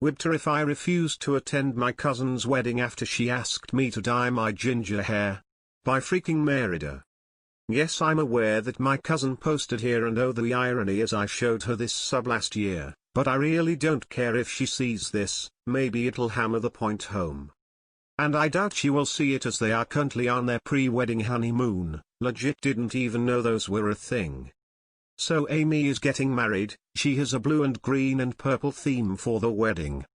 WIBTA If I refused to attend my cousin's wedding after she asked me to dye my ginger hair. By freakingmerida. Yes, I'm aware that my cousin posted here, and oh the irony, as I showed her this sub last year, but I really don't care if she sees this. Maybe it'll hammer the point home. And I doubt she will see it, as they are currently on their pre-wedding honeymoon. Legit didn't even know those were a thing. So Amy is getting married. She has a blue and green and purple theme for the wedding.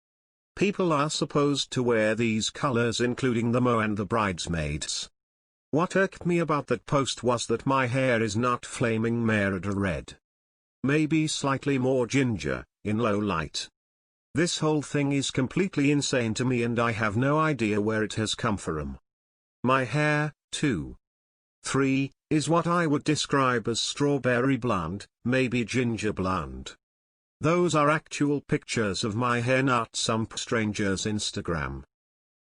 People are supposed to wear these colors, including the mo and the bridesmaids. What irked me about that post was that my hair is not flaming merida red. Maybe slightly more ginger, in low light. This whole thing is completely insane to me, and I have no idea where it has come from. My hair, too. 3, is what I would describe as strawberry blonde, maybe ginger blonde. Those are actual pictures of my hair, not some stranger's Instagram.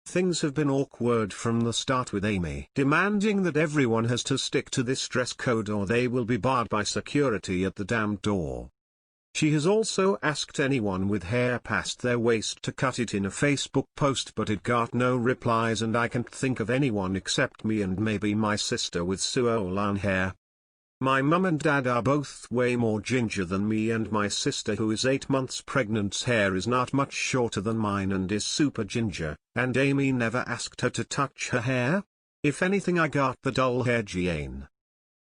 Things have been awkward from the start, with Amy demanding that everyone has to stick to this dress code or they will be barred by security at the damn door. She has also asked anyone with hair past their waist to cut it in a Facebook post, but it got no replies, and I can't think of anyone except me and maybe my sister with Suolan hair. My mum and dad are both way more ginger than me, and my sister, who is 8 months pregnant's hair is not much shorter than mine and is super ginger, and Amy never asked her to touch her hair. If anything, I got the dull hair gene.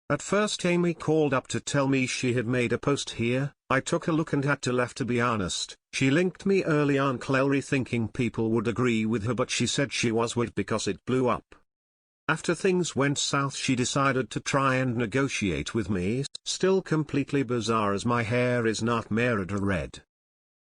At first Amy called up to tell me she had made a post here. I took a look and had to laugh, to be honest. She linked me early on, clearly thinking people would agree with her, but she said she was weird because it blew up. After things went south, she decided to try and negotiate with me, still completely bizarre as my hair is not merida red.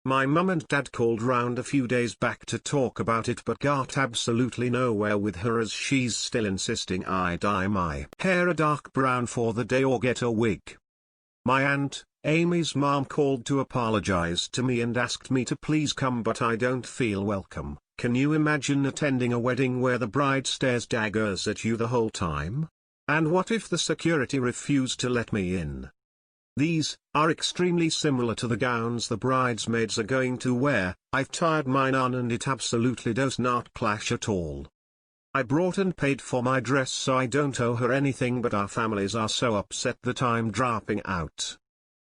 My mum and dad called round a few days back to talk about it, but got absolutely nowhere with her, as she's still insisting I dye my hair a dark brown for the day or get a wig. My aunt, Amy's mom, called to apologize to me and asked me to please come, but I don't feel welcome. Can you imagine attending a wedding where the bride stares daggers at you the whole time? And what if the security refused to let me in? These are extremely similar to the gowns the bridesmaids are going to wear. I've tried mine on and it absolutely does not clash at all. I brought and paid for my dress, so I don't owe her anything, but our families are so upset that I'm dropping out.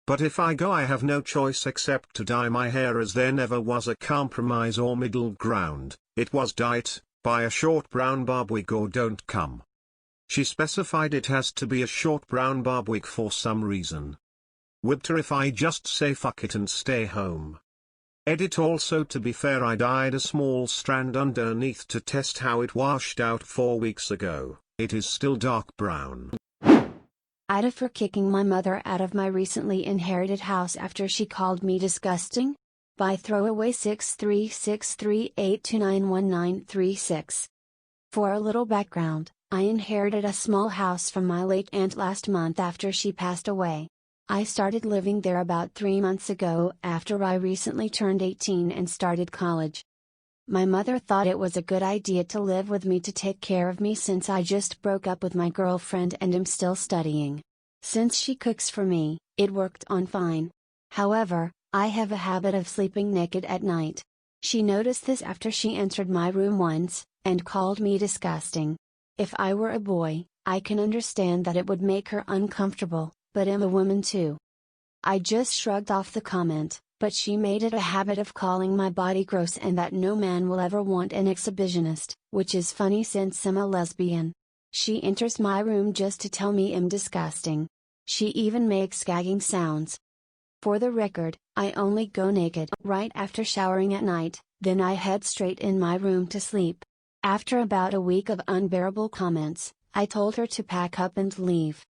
But if I go, I have no choice except to dye my hair, as there never was a compromise or middle ground. It was dye it, buy a short brown bob wig, or don't come. She specified it has to be a short brown bob wig for some reason. WIBTA If I just say fuck it and stay home. Edit. Also, to be fair, I dyed a small strand underneath to test how it washed out 4 weeks ago. It is still dark brown. AITA for kicking my mother out of my recently inherited house after she called me disgusting? By throwaway 63638291936. For a little background, I inherited a small house from my late aunt last month after she passed away. I started living there about 3 months ago, after I recently turned 18 and started college. My mother thought it was a good idea to live with me to take care of me, since I just broke up with my girlfriend and am still studying. Since she cooks for me, it worked on fine. However, I have a habit of sleeping naked at night. She noticed this after she entered my room once, and called me disgusting. If I were a boy, I can understand that it would make her uncomfortable, but I'm a woman too. I just shrugged off the comment, but she made it a habit of calling my body gross and that no man will ever want an exhibitionist, which is funny since I'm a lesbian. She enters my room just to tell me I'm disgusting. She even makes gagging sounds. For the record, I only go naked right after showering at night, then I head straight in my room to sleep. After about a week of unbearable comments, I told her to pack up and leave.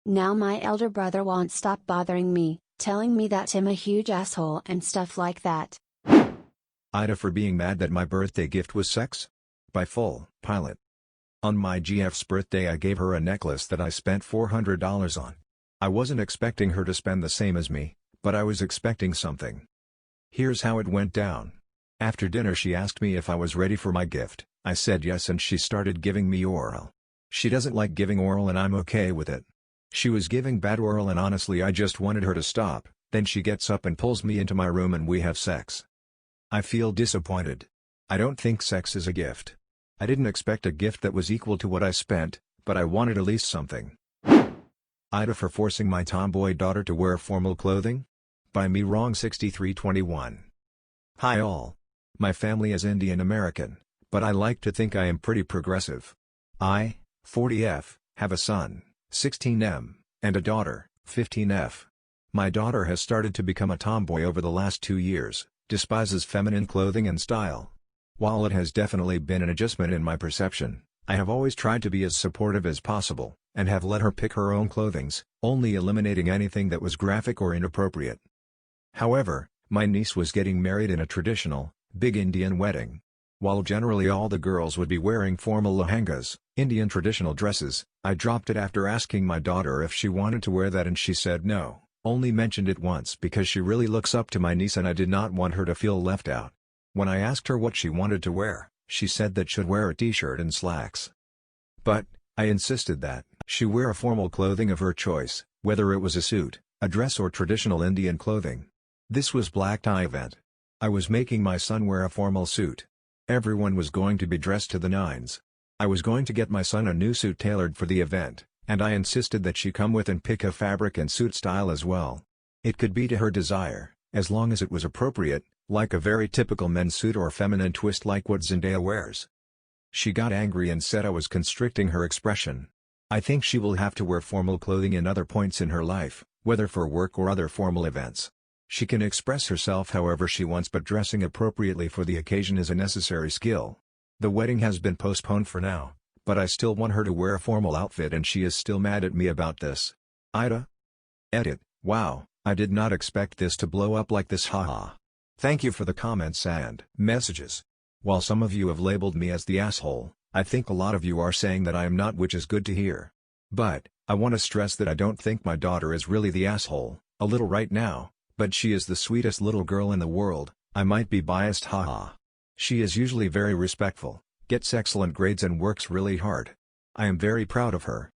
Now my elder brother won't stop bothering me, telling me that I'm a huge asshole and stuff like that. AITA for being mad that my birthday gift was sex? By FullPilot. On my GF's birthday, I gave her a necklace that I spent $400 on. I wasn't expecting her to spend the same as me, but I was expecting something. Here's how it went down. After dinner, she asked me if I was ready for my gift. I said yes, and she started giving me oral. She doesn't like giving oral and I'm okay with it. She was giving bad oral and honestly I just wanted her to stop. Then she gets up and pulls me into my room and we have sex. I feel disappointed. I don't think sex is a gift. I didn't expect a gift that was equal to what I spent, but I wanted at least something. AITA for forcing my tomboy daughter to wear formal clothing? By me wrong 6321. Hi all. My family is Indian American, but I like to think I am pretty progressive. I, 40F, have a son, 16M, and a daughter, 15F. My daughter has started to become a tomboy over the last 2 years, despises feminine clothing and style. While it has definitely been an adjustment in my perception, I have always tried to be as supportive as possible, and have let her pick her own clothings, only eliminating anything that was graphic or inappropriate. However, my niece was getting married in a traditional, big Indian wedding. While generally all the girls would be wearing formal lehengas, Indian traditional dresses, I dropped it after asking my daughter if she wanted to wear that and she said no, only mentioned it once because she really looks up to my niece and I did not want her to feel left out. When I asked her what she wanted to wear, she said that she'd wear a t-shirt and slacks. But, I insisted that she wear a formal clothing of her choice, whether it was a suit, a dress or traditional Indian clothing. This was black tie event. I was making my son wear a formal suit. Everyone was going to be dressed to the nines. I was going to get my son a new suit tailored for the event, and I insisted that she come with and pick a fabric and suit style as well. It could be to her desire, as long as it was appropriate, like a very typical men's suit or feminine twist like what Zendaya wears. She got angry and said I was constricting her expression. I think she will have to wear formal clothing in other points in her life, whether for work or other formal events. She can express herself however she wants, but dressing appropriately for the occasion is a necessary skill. The wedding has been postponed for now, but I still want her to wear a formal outfit and she is still mad at me about this. AITA? Edit. Wow, I did not expect this to blow up like this, haha. Thank you for the comments and messages. While some of you have labeled me as the asshole, I think a lot of you are saying that I am not, which is good to hear. But, I want to stress that I don't think my daughter is really the asshole, a little right now, but she is the sweetest little girl in the world. I might be biased, haha. She is usually very respectful, gets excellent grades and works really hard. I am very proud of her.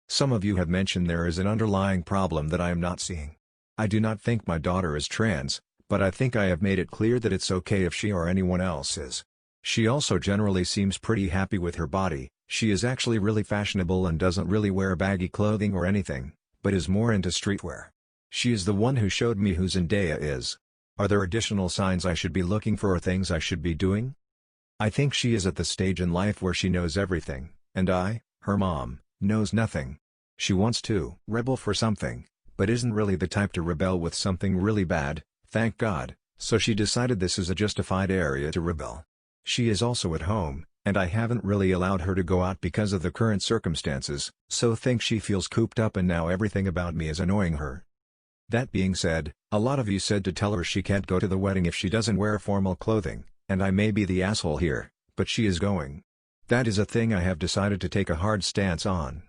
Some of you have mentioned there is an underlying problem that I am not seeing. I do not think my daughter is trans, but I think I have made it clear that it's okay if she or anyone else is. She also generally seems pretty happy with her body. She is actually really fashionable and doesn't really wear baggy clothing or anything, but is more into streetwear. She is the one who showed me who Zendaya is. Are there additional signs I should be looking for or things I should be doing? I think she is at the stage in life where she knows everything, and I, her mom, knows nothing. She wants to rebel for something, but isn't really the type to rebel with something really bad, thank God, so she decided this is a justified area to rebel. She is also at home, and I haven't really allowed her to go out because of the current circumstances, so think she feels cooped up and now everything about me is annoying her. That being said, a lot of you said to tell her she can't go to the wedding if she doesn't wear formal clothing, and I may be the asshole here, but she is going. That is a thing I have decided to take a hard stance on.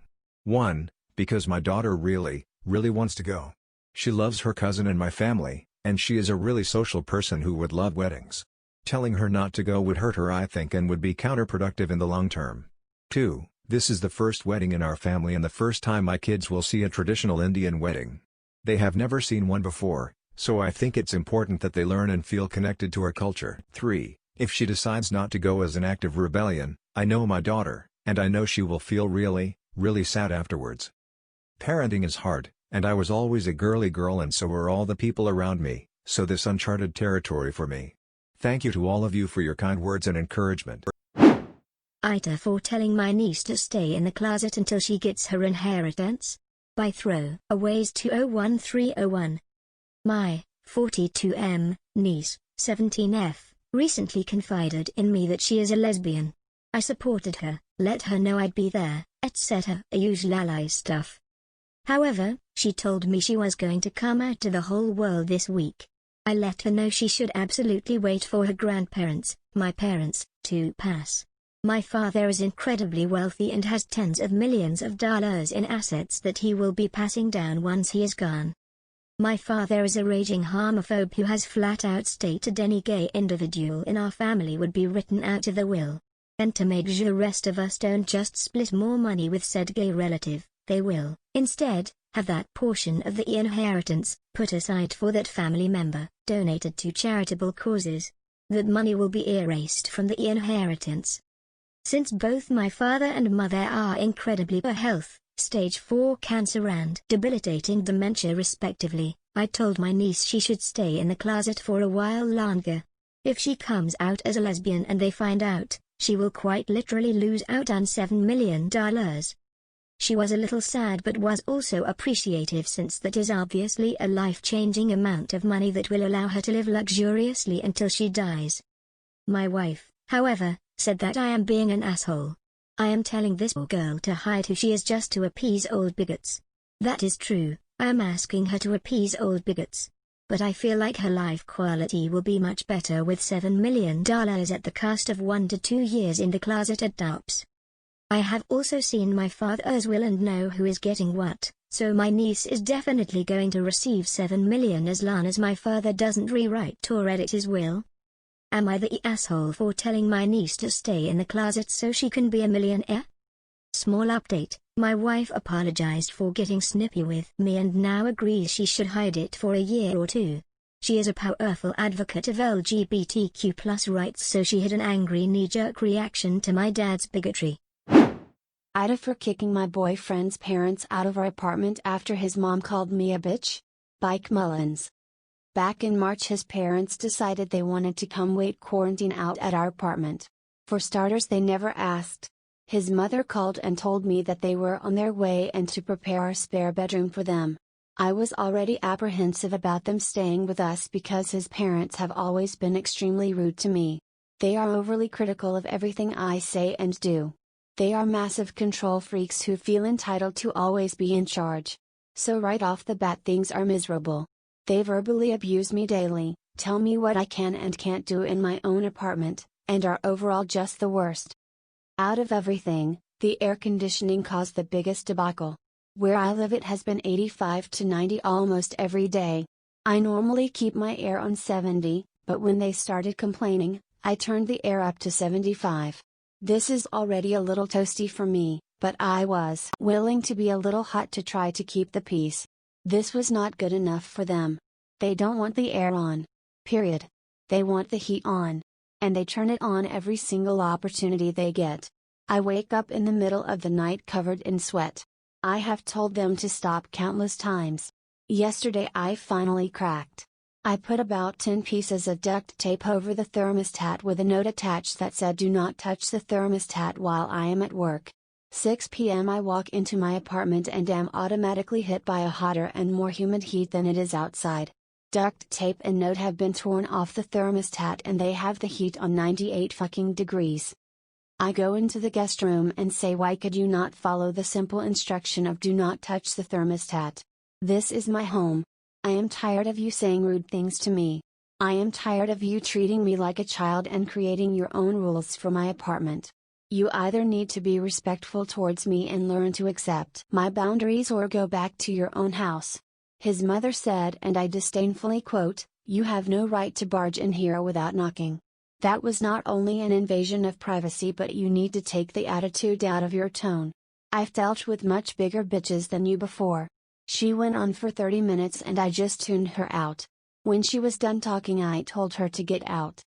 1. Because my daughter really wants to go. She loves her cousin and my family, and she is a really social person who would love weddings. Telling her not to go would hurt her, I think, and would be counterproductive in the long term. 2. This is the first wedding in our family and the first time my kids will see a traditional Indian wedding. They have never seen one before, so I think it's important that they learn and feel connected to our culture. 3. If she decides not to go as an act of rebellion, I know my daughter, and I know she will feel really sad afterwards. Parenting is hard, and I was always a girly girl and so were all the people around me, so this uncharted territory for me. Thank you to all of you for your kind words and encouragement. AITA for telling my niece to stay in the closet until she gets her inheritance? By THROWAWAYS 201301. My 42M niece, 17F, recently confided in me that she is a lesbian. I supported her, let her know I'd be there, etc. usual stuff. However, she told me she was going to come out to the whole world this week. I let her know she should absolutely wait for her grandparents, my parents, to pass. My father is incredibly wealthy and has tens of millions of dollars in assets that he will be passing down once he is gone. My father is a raging homophobe who has flat out stated any gay individual in our family would be written out of the will. And to make sure the rest of us don't just split more money with said gay relative, they will, instead, have that portion of the inheritance put aside for that family member, donated to charitable causes. that money will be erased from the inheritance. Since both my father and mother are incredibly poor health, stage 4 cancer and debilitating dementia respectively, I told my niece she should stay in the closet for a while longer. If she comes out as a lesbian and they find out, she will quite literally lose out on $7 million. She was a little sad but was also appreciative since that is obviously a life-changing amount of money that will allow her to live luxuriously until she dies. My wife, however, said that I am being an asshole. I am telling this poor girl to hide who she is just to appease old bigots. That is true, I am asking her to appease old bigots. But I feel like her life quality will be much better with $7 million at the cost of 1 to 2 years in the closet at DOPS. I have also seen my father's will and know who is getting what, so my niece is definitely going to receive $7 million as long as my father doesn't rewrite or edit his will. Am I the asshole for telling my niece to stay in the closet so she can be a millionaire? Small update, my wife apologized for getting snippy with me and now agrees she should hide it for a year or 2. She is a powerful advocate of LGBTQ+ rights, so she had an angry knee-jerk reaction to my dad's bigotry. AITA for kicking my boyfriend's parents out of our apartment after his mom called me a bitch? By kgmullins. Back in March his parents decided they wanted to come wait quarantine out at our apartment. For starters they never asked. His mother called and told me that they were on their way and to prepare our spare bedroom for them. I was already apprehensive about them staying with us because his parents have always been extremely rude to me. They are overly critical of everything I say and do. They are massive control freaks who feel entitled to always be in charge. So right off the bat things are miserable. They verbally abuse me daily, tell me what I can and can't do in my own apartment, and are overall just the worst. Out of everything, the air conditioning caused the biggest debacle. Where I live it has been 85 to 90 almost every day. I normally keep my air on 70, but when they started complaining, I turned the air up to 75. This is already a little toasty for me, but I was willing to be a little hot to try to keep the peace. This was not good enough for them. They don't want the air on. Period. They want the heat on. And they turn it on every single opportunity they get. I wake up in the middle of the night covered in sweat. I have told them to stop countless times. Yesterday I finally cracked. I put about 10 pieces of duct tape over the thermostat with a note attached that said do not touch the thermostat while I am at work. 6 p.m. I walk into my apartment and am automatically hit by a hotter and more humid heat than it is outside. Duct tape and note have been torn off the thermostat and they have the heat on 98 fucking degrees. I go into the guest room and say, why could you not follow the simple instruction of do not touch the thermostat? This is my home. I am tired of you saying rude things to me. I am tired of you treating me like a child and creating your own rules for my apartment. You either need to be respectful towards me and learn to accept my boundaries or go back to your own house. His mother said, and I disdainfully quote, you have no right to barge in here without knocking. That was not only an invasion of privacy, but you need to take the attitude out of your tone. I've dealt with much bigger bitches than you before. She went on for 30 minutes and I just tuned her out. When she was done talking I told her to get out.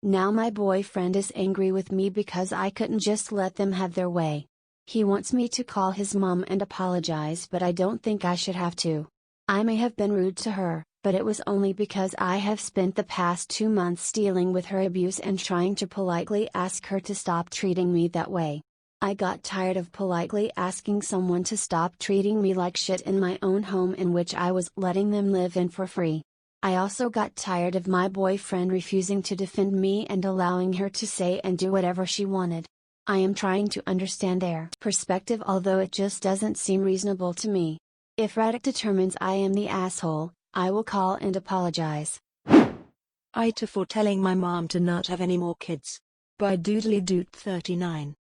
Now my boyfriend is angry with me because I couldn't just let them have their way. He wants me to call his mom and apologize, but I don't think I should have to. I may have been rude to her, but it was only because I have spent the past 2 months dealing with her abuse and trying to politely ask her to stop treating me that way. I got tired of politely asking someone to stop treating me like shit in my own home in which I was letting them live in for free. I also got tired of my boyfriend refusing to defend me and allowing her to say and do whatever she wanted. I am trying to understand their perspective, although it just doesn't seem reasonable to me. If Reddit determines I am the asshole, I will call and apologize. AITA for telling my mom to not have any more kids. By doodly-doot39.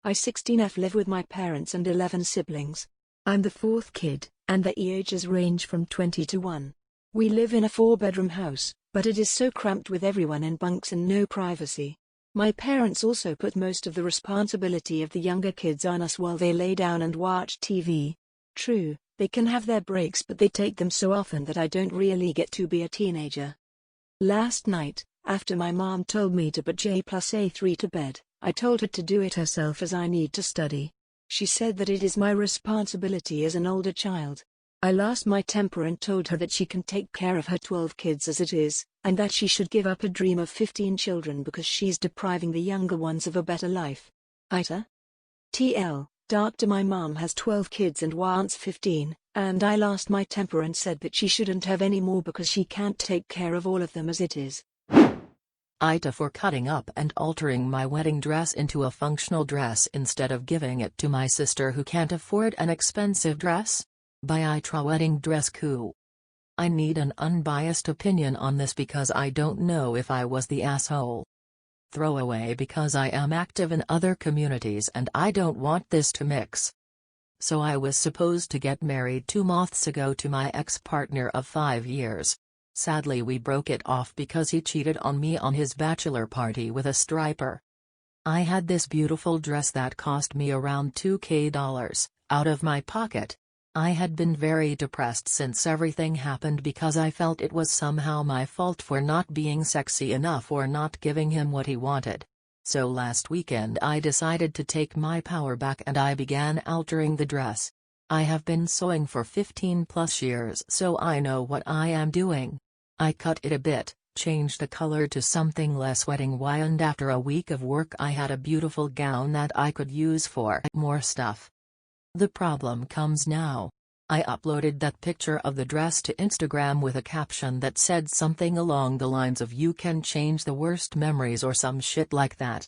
I 16F live with my parents and 11 siblings. I'm the 4th kid, and the ages range from 20 to 1. We live in a 4-bedroom house, but it is so cramped with everyone in bunks and no privacy. My parents also put most of the responsibility of the younger kids on us while they lay down and watch TV. True, they can have their breaks, but they take them so often that I don't really get to be a teenager. Last night, After my mom told me to put J+A3 to bed, I told her to do it herself as I need to study. She said that it is my responsibility as an older child. I lost my temper and told her that she can take care of her 12 kids as it is, and that she should give up a dream of 15 children because she's depriving the younger ones of a better life. AITA TL. Doctor, my mom has 12 kids and wants 15, and I lost my temper and said that she shouldn't have any more because she can't take care of all of them as it is. AITA for cutting up and altering my wedding dress into a functional dress instead of giving it to my sister who can't afford an expensive dress. By aitaweddingdresscu. I need an unbiased opinion on this because I don't know if I was the asshole. Throwaway because I am active in other communities and I don't want this to mix. So I was supposed to get married 2 months ago to my ex-partner of 5 years. Sadly we broke it off because he cheated on me on his bachelor party with a stripper. I had this beautiful dress that cost me around $2,000, out of my pocket. I had been very depressed since everything happened because I felt it was somehow my fault for not being sexy enough or not giving him what he wanted. So last weekend I decided to take my power back and I began altering the dress. I have been sewing for 15+ years so I know what I am doing. I cut it a bit, changed the color to something less wedding y and after a week of work I had a beautiful gown that I could use for more stuff. The problem comes now. I uploaded that picture of the dress to Instagram with a caption that said something along the lines of "You can change the worst memories" or some shit like that.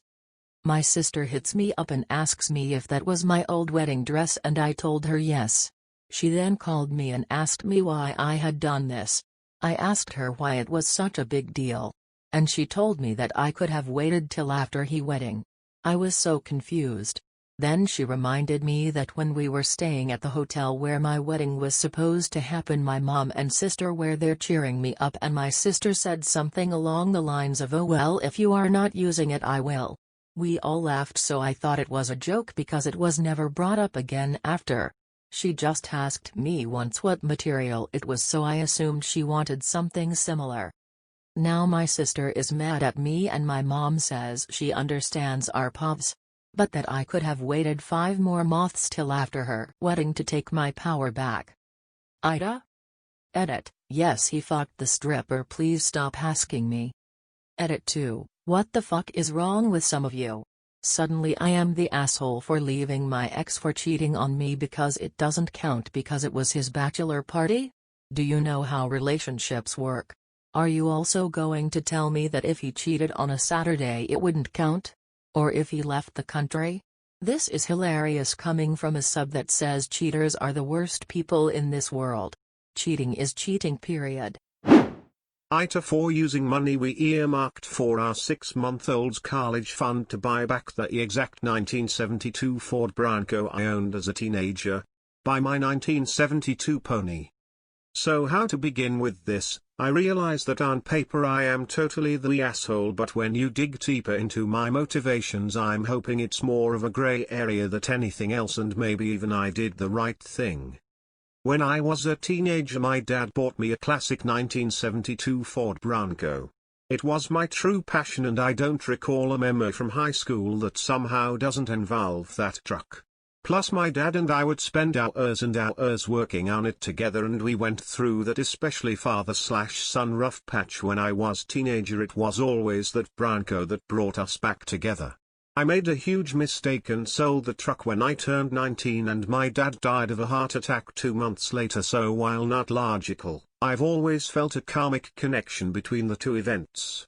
My sister hits me up and asks me if that was my old wedding dress and I told her yes. She then called me and asked me why I had done this. I asked her why it was such a big deal. And she told me that I could have waited till after he wedding. I was so confused. Then she reminded me that when we were staying at the hotel where my wedding was supposed to happen my mom and sister were there cheering me up and my sister said something along the lines of "Oh well, if you are not using it I will." We all laughed so I thought it was a joke because it was never brought up again after. She just asked me once what material it was so I assumed she wanted something similar. Now my sister is mad at me and my mom says she understands our povs. But that I could have waited 5 more months till after her wedding to take my power back. AITA? Edit, yes he fucked the stripper, please stop asking me. Edit 2, what the fuck is wrong with some of you? Suddenly I am the asshole for leaving my ex for cheating on me because it doesn't count because it was his bachelor party? Do you know how relationships work? Are you also going to tell me that if he cheated on a Saturday it wouldn't count? Or if he left the country? This is hilarious coming from a sub that says cheaters are the worst people in this world. Cheating is cheating, period. AITA for using money we earmarked for our 6-month-old's college fund to buy back the exact 1972 Ford Bronco I owned as a teenager. By my 1972 pony. So how to begin with this? I realize that on paper I am totally the asshole, but when you dig deeper into my motivations I'm hoping it's more of a grey area than anything else and maybe even I did the right thing. When I was a teenager my dad bought me a classic 1972 Ford Bronco. It was my true passion and I don't recall a memo from high school that somehow doesn't involve that truck. Plus my dad and I would spend hours and hours working on it together and we went through that especially father/son rough patch when I was teenager. It was always that Bronco that brought us back together. I made a huge mistake and sold the truck when I turned 19 and my dad died of a heart attack 2 months later, so while not logical, I've always felt a karmic connection between the two events.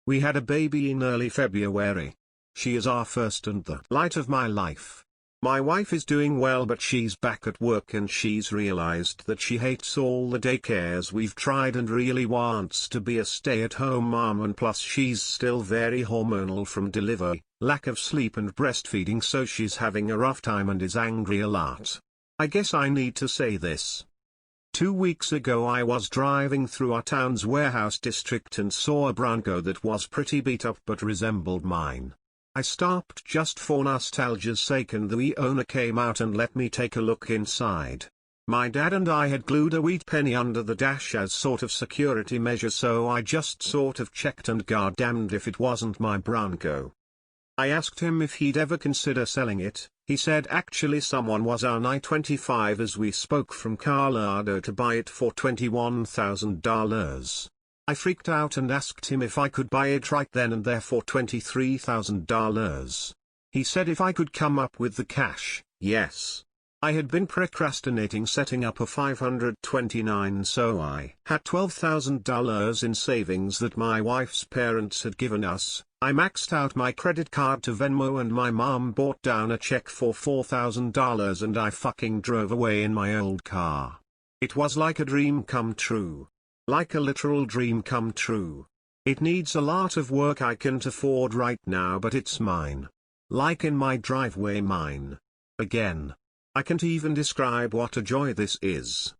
We had a baby in early February. She is our first and the light of my life. My wife is doing well but she's back at work and she's realized that she hates all the daycares we've tried and really wants to be a stay-at-home mom, and plus she's still very hormonal from delivery, lack of sleep and breastfeeding, so she's having a rough time and is angry a lot. I guess I need to say this. 2 weeks ago I was driving through our town's warehouse district and saw a Bronco that was pretty beat up but resembled mine. I stopped just for nostalgia's sake and the owner came out and let me take a look inside. My dad and I had glued a wheat penny under the dash as sort of security measure, so I just sort of checked, and goddamned if it wasn't my Bronco. I asked him if he'd ever consider selling it. He said actually someone was on I-25 as we spoke from Colorado to buy it for $21,000. I freaked out and asked him if I could buy it right then and there for $23,000. He said if I could come up with the cash, yes. I had been procrastinating setting up a 529, so I had $12,000 in savings that my wife's parents had given us. I maxed out my credit card to Venmo and my mom brought down a check for $4,000 and I fucking drove away in my old car. It was like a dream come true. Like a literal dream come true. It needs a lot of work I can't afford right now, but it's mine. Like in my driveway, mine. Again. I can't even describe what a joy this is.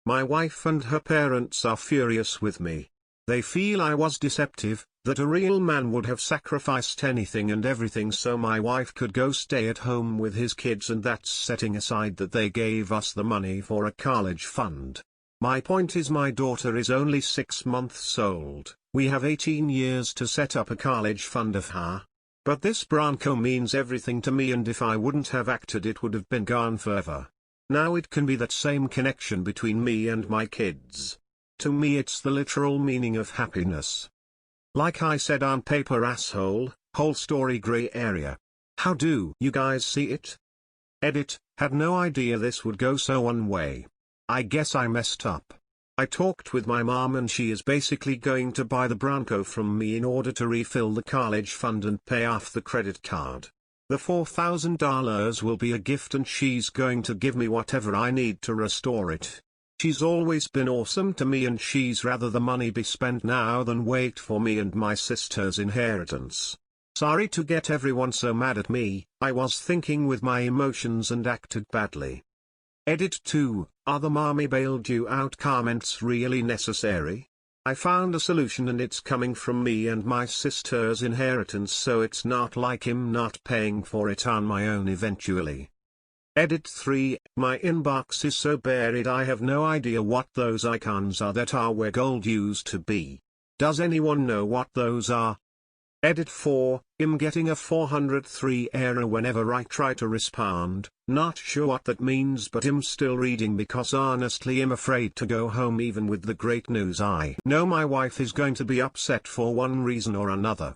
My wife and her parents are furious with me. They feel I was deceptive, that a real man would have sacrificed anything and everything so my wife could go stay at home with his kids, and that's setting aside that they gave us the money for a college fund. My point is my daughter is only 6 months old, we have 18 years to set up a college fund of her. But this Bronco means everything to me, and if I wouldn't have acted it would have been gone forever. Now it can be that same connection between me and my kids. To me it's the literal meaning of happiness. Like I said on paper, asshole, whole story gray area. How do you guys see it? Edit, had no idea this would go so one way. I guess I messed up. I talked with my mom and she is basically going to buy the Bronco from me in order to refill the college fund and pay off the credit card. The $4,000 will be a gift and she's going to give me whatever I need to restore it. She's always been awesome to me and she's rather the money be spent now than wait for me and my sister's inheritance. Sorry to get everyone so mad at me, I was thinking with my emotions and acted badly. Edit 2, are the mommy bailed you out comments really necessary? I found a solution and it's coming from me and my sister's inheritance, so it's not like him not paying for it on my own eventually. Edit 3, my inbox is so buried I have no idea what those icons are that are where gold used to be. Does anyone know what those are? Edit 4, I'm getting a 403 error whenever I try to respond, not sure what that means, but I'm still reading because honestly I'm afraid to go home even with the great news. I know my wife is going to be upset for one reason or another.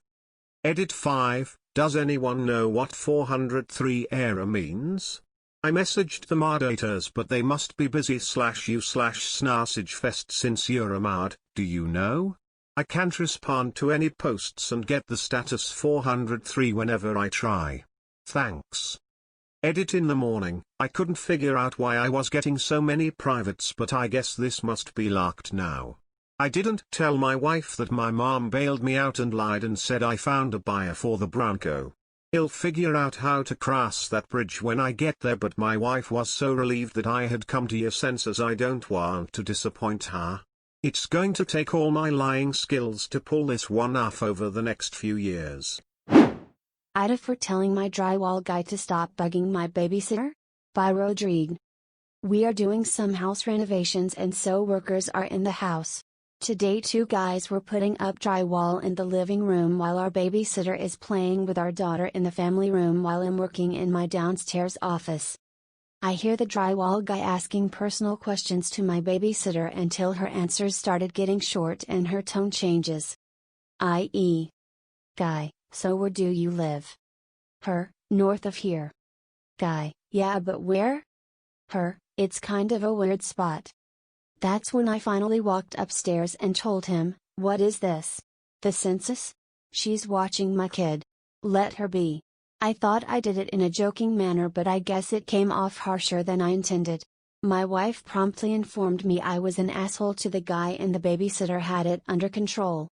Edit 5, does anyone know what 403 error means? I messaged the moderators but they must be busy/you/snarsigefest since you're a mod, do you know? I can't respond to any posts and get the status 403 whenever I try. Thanks. Edit in the morning, I couldn't figure out why I was getting so many privates, but I guess this must be locked now. I didn't tell my wife that my mom bailed me out and lied and said I found a buyer for the Bronco. I'll figure out how to cross that bridge when I get there, but my wife was so relieved that I had come to your senses. I don't want to disappoint her. It's going to take all my lying skills to pull this one off over the next few years. AITA for telling my drywall guy to stop bugging my babysitter? By Rodrigkn. We are doing some house renovations and so workers are in the house. Today 2 guys were putting up drywall in the living room while our babysitter is playing with our daughter in the family room while I'm working in my downstairs office. I hear the drywall guy asking personal questions to my babysitter until her answers started getting short and her tone changes. I.e. Guy, so where do you live? Her, north of here. Guy, yeah, but where? Her, it's kind of a weird spot. That's when I finally walked upstairs and told him, what is this? The census? She's watching my kid. Let her be. I thought I did it in a joking manner, but I guess it came off harsher than I intended. My wife promptly informed me I was an asshole to the guy and the babysitter had it under control.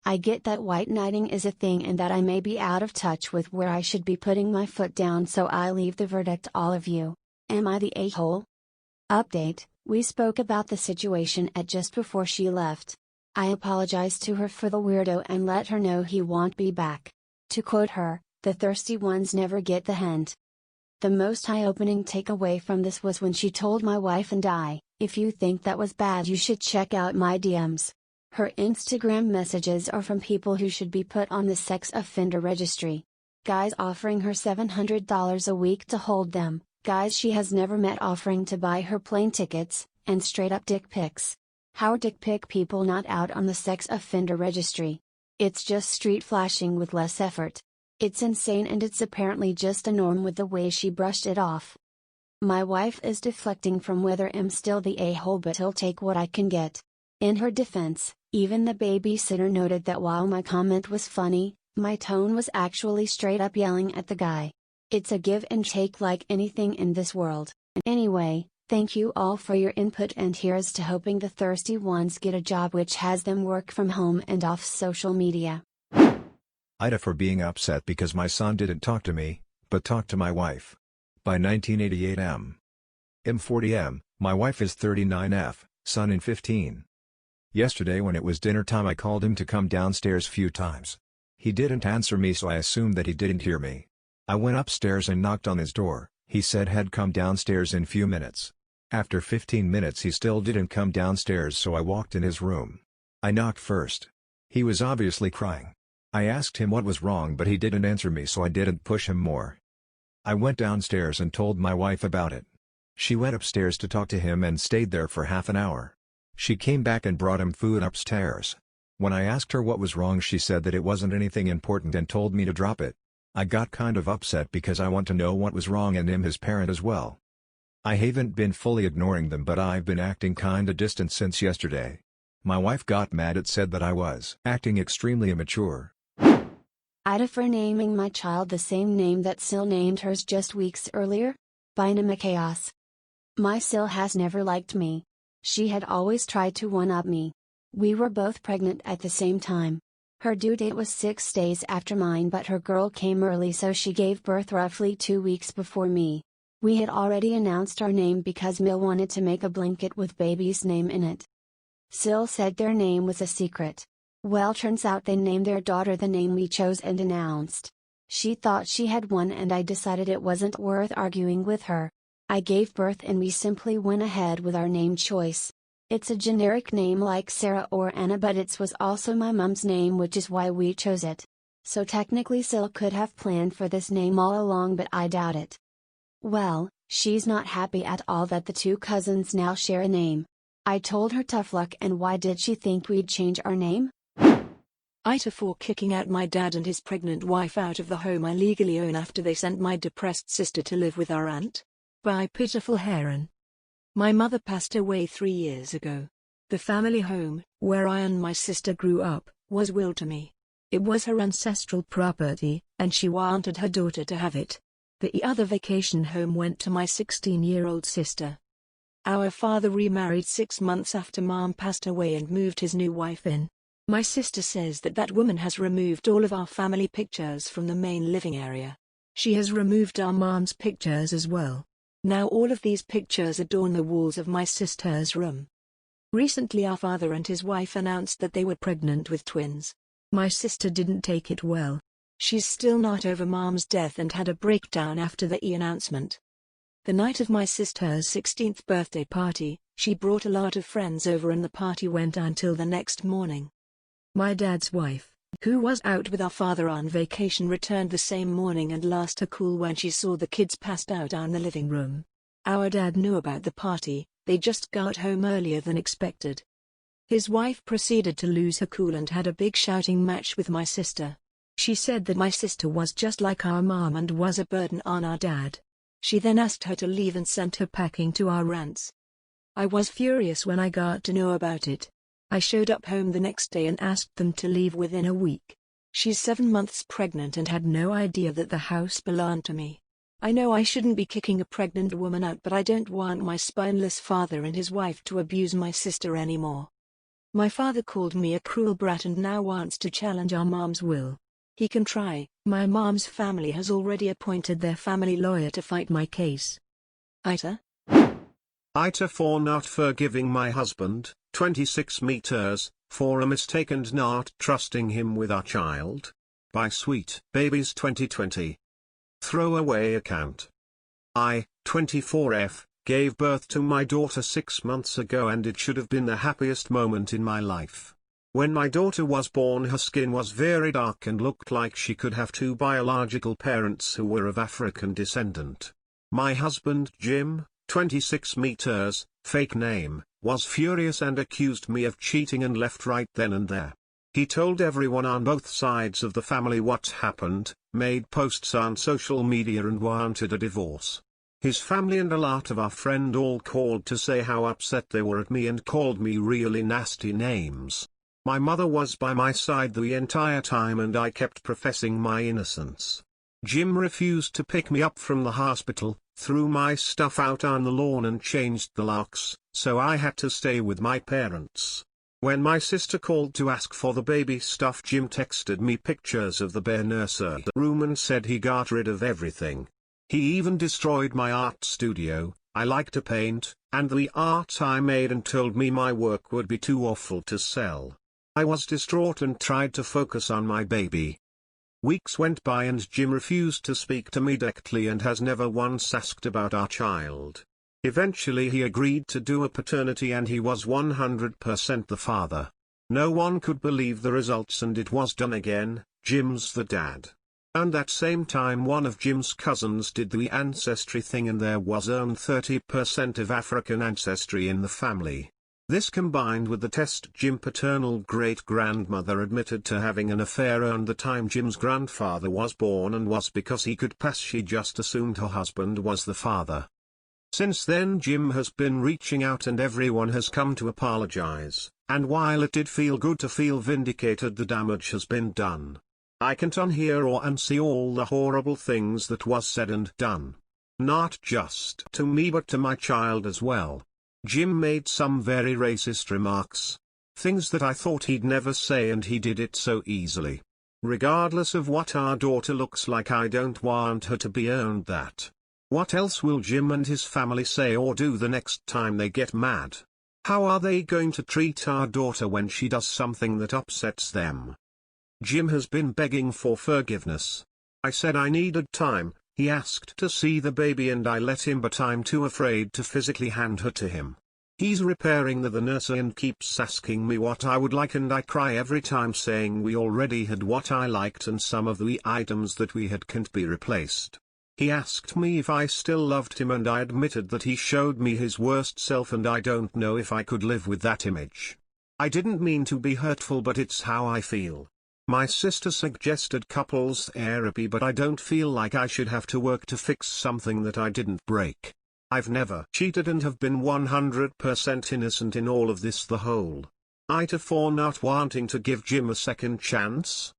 I get that white knighting is a thing and that I may be out of touch with where I should be putting my foot down, so I leave the verdict all of you. Am I the a-hole? Update, we spoke about the situation at just before she left. I apologized to her for the weirdo and let her know he won't be back. To quote her, the thirsty ones never get the hint. The most eye-opening takeaway from this was when she told my wife and I, "If you think that was bad, you should check out my DMs." Her Instagram messages are from people who should be put on the sex offender registry. Guys offering her $700 a week to hold them, guys she has never met offering to buy her plane tickets, and straight up dick pics. How are dick pic people not out on the sex offender registry? It's just street flashing with less effort. It's insane, and it's apparently just a norm with the way she brushed it off. My wife is deflecting from whether I'm still the a-hole, but he'll take what I can get. In her defense, even the babysitter noted that while my comment was funny, my tone was actually straight up yelling at the guy. It's a give and take like anything in this world. Anyway, thank you all for your input, and here's to hoping the thirsty ones get a job which has them work from home and off social media. AITA for being upset because my son didn't talk to me, but talked to my wife. By 1988 M. 40M, my wife is 39F, son in 15. Yesterday when it was dinner time I called him to come downstairs few times. He didn't answer me, so I assumed that he didn't hear me. I went upstairs and knocked on his door. He said he'd come downstairs in few minutes. After 15 minutes he still didn't come downstairs, so I walked in his room. I knocked first. He was obviously crying. I asked him what was wrong, but he didn't answer me, so I didn't push him more. I went downstairs and told my wife about it. She went upstairs to talk to him and stayed there for half an hour. She came back and brought him food upstairs. When I asked her what was wrong, she said that it wasn't anything important and told me to drop it. I got kind of upset because I want to know what was wrong, and I'm his parent as well. I haven't been fully ignoring them, but I've been acting kinda distant since yesterday. My wife got mad and said that I was acting extremely immature. AITA for naming my child the same name that Sil named hers just weeks earlier? By namechaos. My Sil has never liked me. She had always tried to one-up me. We were both pregnant at the same time. Her due date was 6 days after mine, but her girl came early, so she gave birth roughly 2 weeks before me. We had already announced our name because Mill wanted to make a blanket with baby's name in it. Sil said their name was a secret. Well, turns out they named their daughter the name we chose and announced. She thought she had won, and I decided it wasn't worth arguing with her. I gave birth and we simply went ahead with our name choice. It's a generic name like Sarah or Anna, but it was also my mom's name, which is why we chose it. So technically Sil could have planned for this name all along, but I doubt it. Well, she's not happy at all that the two cousins now share a name. I told her tough luck, and why did she think we'd change our name? AITA for kicking out my dad and his pregnant wife out of the home I legally own after they sent my depressed sister to live with our aunt. By Pitiful-Heron. My mother passed away 3 years ago. The family home, where I and my sister grew up, was willed to me. It was her ancestral property, and she wanted her daughter to have it. The other vacation home went to my 16-year-old sister. Our father remarried 6 months after Mom passed away and moved his new wife in. My sister says that that woman has removed all of our family pictures from the main living area. She has removed our mom's pictures as well. Now all of these pictures adorn the walls of my sister's room. Recently our father and his wife announced that they were pregnant with twins. My sister didn't take it well. She's still not over Mom's death and had a breakdown after the announcement. The night of my sister's 16th birthday party, she brought a lot of friends over and the party went until the next morning. My dad's wife, who was out with our father on vacation, returned the same morning and lost her cool when she saw the kids passed out in the living room. Our dad knew about the party, they just got home earlier than expected. His wife proceeded to lose her cool and had a big shouting match with my sister. She said that my sister was just like our mom and was a burden on our dad. She then asked her to leave and sent her packing to our aunt's. I was furious when I got to know about it. I showed up home the next day and asked them to leave within a week. She's 7 months pregnant and had no idea that the house belonged to me. I know I shouldn't be kicking a pregnant woman out, but I don't want my spineless father and his wife to abuse my sister anymore. My father called me a cruel brat and now wants to challenge our mom's will. He can try. My mom's family has already appointed their family lawyer to fight my case. AITA? AITA for not forgiving my husband, 26 meters, for a mistake and not trusting him with our child. By Sweet Babies 2020. Throwaway account. I, 24F, gave birth to my daughter 6 months ago and it should have been the happiest moment in my life. When my daughter was born, her skin was very dark and looked like she could have 2 biological parents who were of African descent. My husband Jim, 26 meters, fake name, was furious and accused me of cheating and left right then and there. He told everyone on both sides of the family what happened, made posts on social media and wanted a divorce. His family and a lot of our friends all called to say how upset they were at me and called me really nasty names. My mother was by my side the entire time and I kept professing my innocence. Jim refused to pick me up from the hospital, threw my stuff out on the lawn and changed the locks, so I had to stay with my parents. When my sister called to ask for the baby stuff, Jim texted me pictures of the bare nursery room and said he got rid of everything. He even destroyed my art studio. I like to paint, and the art I made, and told me my work would be too awful to sell. I was distraught and tried to focus on my baby. Weeks went by and Jim refused to speak to me directly and has never once asked about our child. Eventually he agreed to do a paternity and he was 100% the father. No one could believe the results and it was done again. Jim's the dad. And that same time one of Jim's cousins did the ancestry thing and there was 30% of African ancestry in the family. This combined with the test Jim's paternal great-grandmother admitted to having an affair around the time Jim's grandfather was born, and was because he could pass, she just assumed her husband was the father. Since then Jim has been reaching out and everyone has come to apologize, and while it did feel good to feel vindicated, the damage has been done. I can't unhear or unsee all the horrible things that was said and done. Not just to me but to my child as well. Jim made some very racist remarks. Things that I thought he'd never say, and he did it so easily. Regardless of what our daughter looks like, I don't want her to be earned that. What else will Jim and his family say or do the next time they get mad? How are they going to treat our daughter when she does something that upsets them? Jim has been begging for forgiveness. I said I needed time. He asked to see the baby and I let him, but I'm too afraid to physically hand her to him. He's repairing the nursery and keeps asking me what I would like, and I cry every time, saying we already had what I liked and some of the items that we had can't be replaced. He asked me if I still loved him and I admitted that he showed me his worst self and I don't know if I could live with that image. I didn't mean to be hurtful, but it's how I feel. My sister suggested couples therapy, but I don't feel like I should have to work to fix something that I didn't break. I've never cheated and have been 100% innocent in all of this. The whole AITA for not wanting to give Jim a second chance.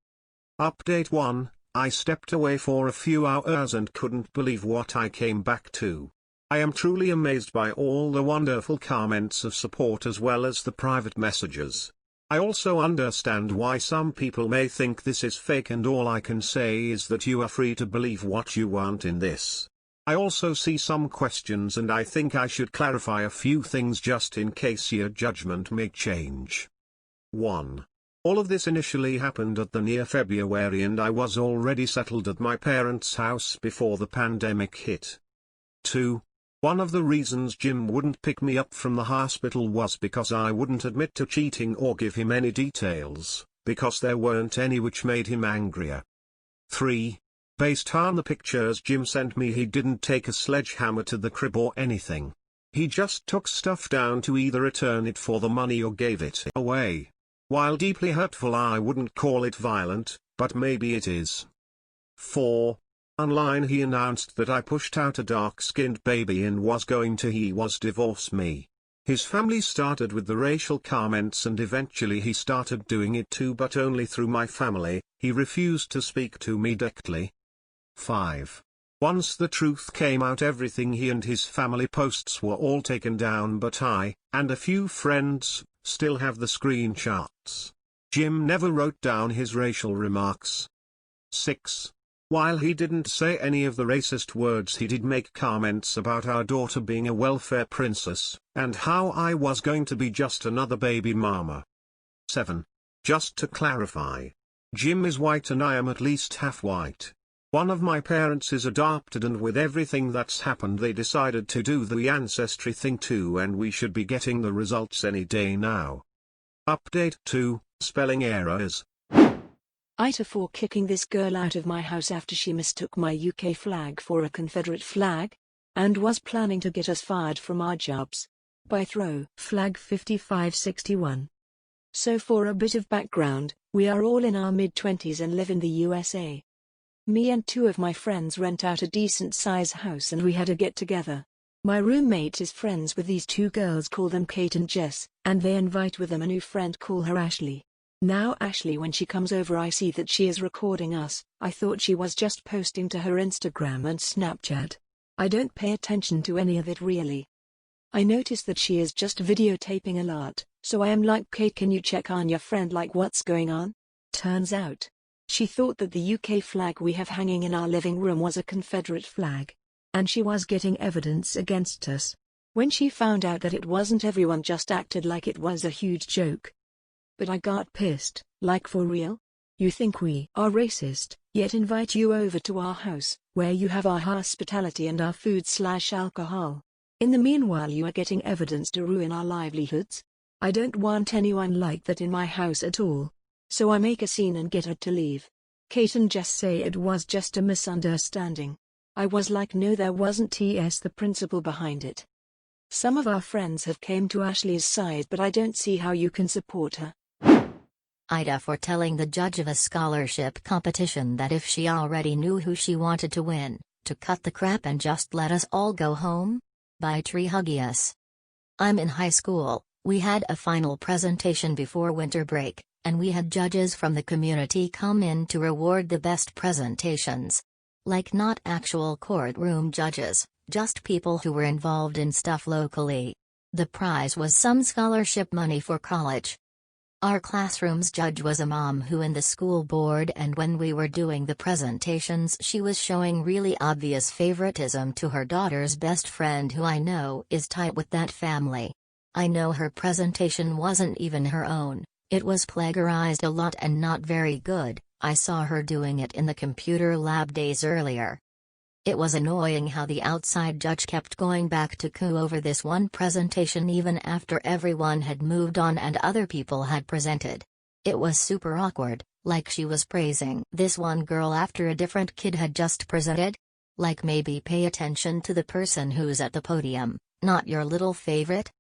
Update 1, I stepped away for a few hours and couldn't believe what I came back to. I am truly amazed by all the wonderful comments of support as well as the private messages. I also understand why some people may think this is fake, and all I can say is that you are free to believe what you want in this. I also see some questions and I think I should clarify a few things just in case your judgment may change. 1. All of this initially happened at the near February and I was already settled at my parents' house before the pandemic hit. 2. One of the reasons Jim wouldn't pick me up from the hospital was because I wouldn't admit to cheating or give him any details, because there weren't any, which made him angrier. 3. Based on the pictures Jim sent me, he didn't take a sledgehammer to the crib or anything. He just took stuff down to either return it for the money or gave it away. While deeply hurtful, I wouldn't call it violent, but maybe it is. 4. Online he announced that I pushed out a dark-skinned baby and was going to divorce me. His family started with the racial comments and eventually he started doing it too, but only through my family. He refused to speak to me directly. 5. Once the truth came out, everything he and his family posts were all taken down, but I, and a few friends, still have the screenshots. Jim never wrote down his racial remarks. 6. While he didn't say any of the racist words, he did make comments about our daughter being a welfare princess, and how I was going to be just another baby mama. 7. Just to clarify, Jim is white and I am at least half white. One of my parents is adopted, and with everything that's happened they decided to do the ancestry thing too, and we should be getting the results any day now. Update 2, spelling errors. AITA for kicking this girl out of my house after she mistook my UK flag for a Confederate flag, and was planning to get us fired from our jobs. By throw flag 5561. So for a bit of background, we are all in our mid-20s and live in the USA. Me and 2 of my friends rent out a decent-size house and we had a get-together. My roommate is friends with these 2 girls, call them Kate and Jess, and they invite with them a new friend, call her Ashley. Now Ashley, when she comes over I see that she is recording us. I thought she was just posting to her Instagram and Snapchat. I don't pay attention to any of it really. I notice that she is just videotaping a lot, so I am like, Kate, can you check on your friend, like what's going on? Turns out, she thought that the UK flag we have hanging in our living room was a Confederate flag, and she was getting evidence against us. When she found out that it wasn't, everyone just acted like it was a huge joke. But I got pissed, like, for real? You think we are racist, yet invite you over to our house, where you have our hospitality and our food/alcohol. In the meanwhile you are getting evidence to ruin our livelihoods? I don't want anyone like that in my house at all. So I make a scene and get her to leave. Kate and Jess say it was just a misunderstanding. I was like, no, there wasn't. TS the principle behind it. Some of our friends have came to Ashley's side, but I don't see how you can support her. AITA for telling the judge of a scholarship competition that if she already knew who she wanted to win, to cut the crap and just let us all go home? By treehuggiezz. I'm in high school. We had a final presentation before winter break, and we had judges from the community come in to reward the best presentations. Like, not actual courtroom judges, just people who were involved in stuff locally. The prize was some scholarship money for college. Our classroom's judge was a mom who in the school board, and when we were doing the presentations she was showing really obvious favoritism to her daughter's best friend, who I know is tight with that family. I know her presentation wasn't even her own, it was plagiarized a lot and not very good. I saw her doing it in the computer lab days earlier. It was annoying how the outside judge kept going back to coo over this one presentation even after everyone had moved on and other people had presented. It was super awkward, like she was praising this one girl after a different kid had just presented. Like, maybe pay attention to the person who's at the podium, not your little favorite.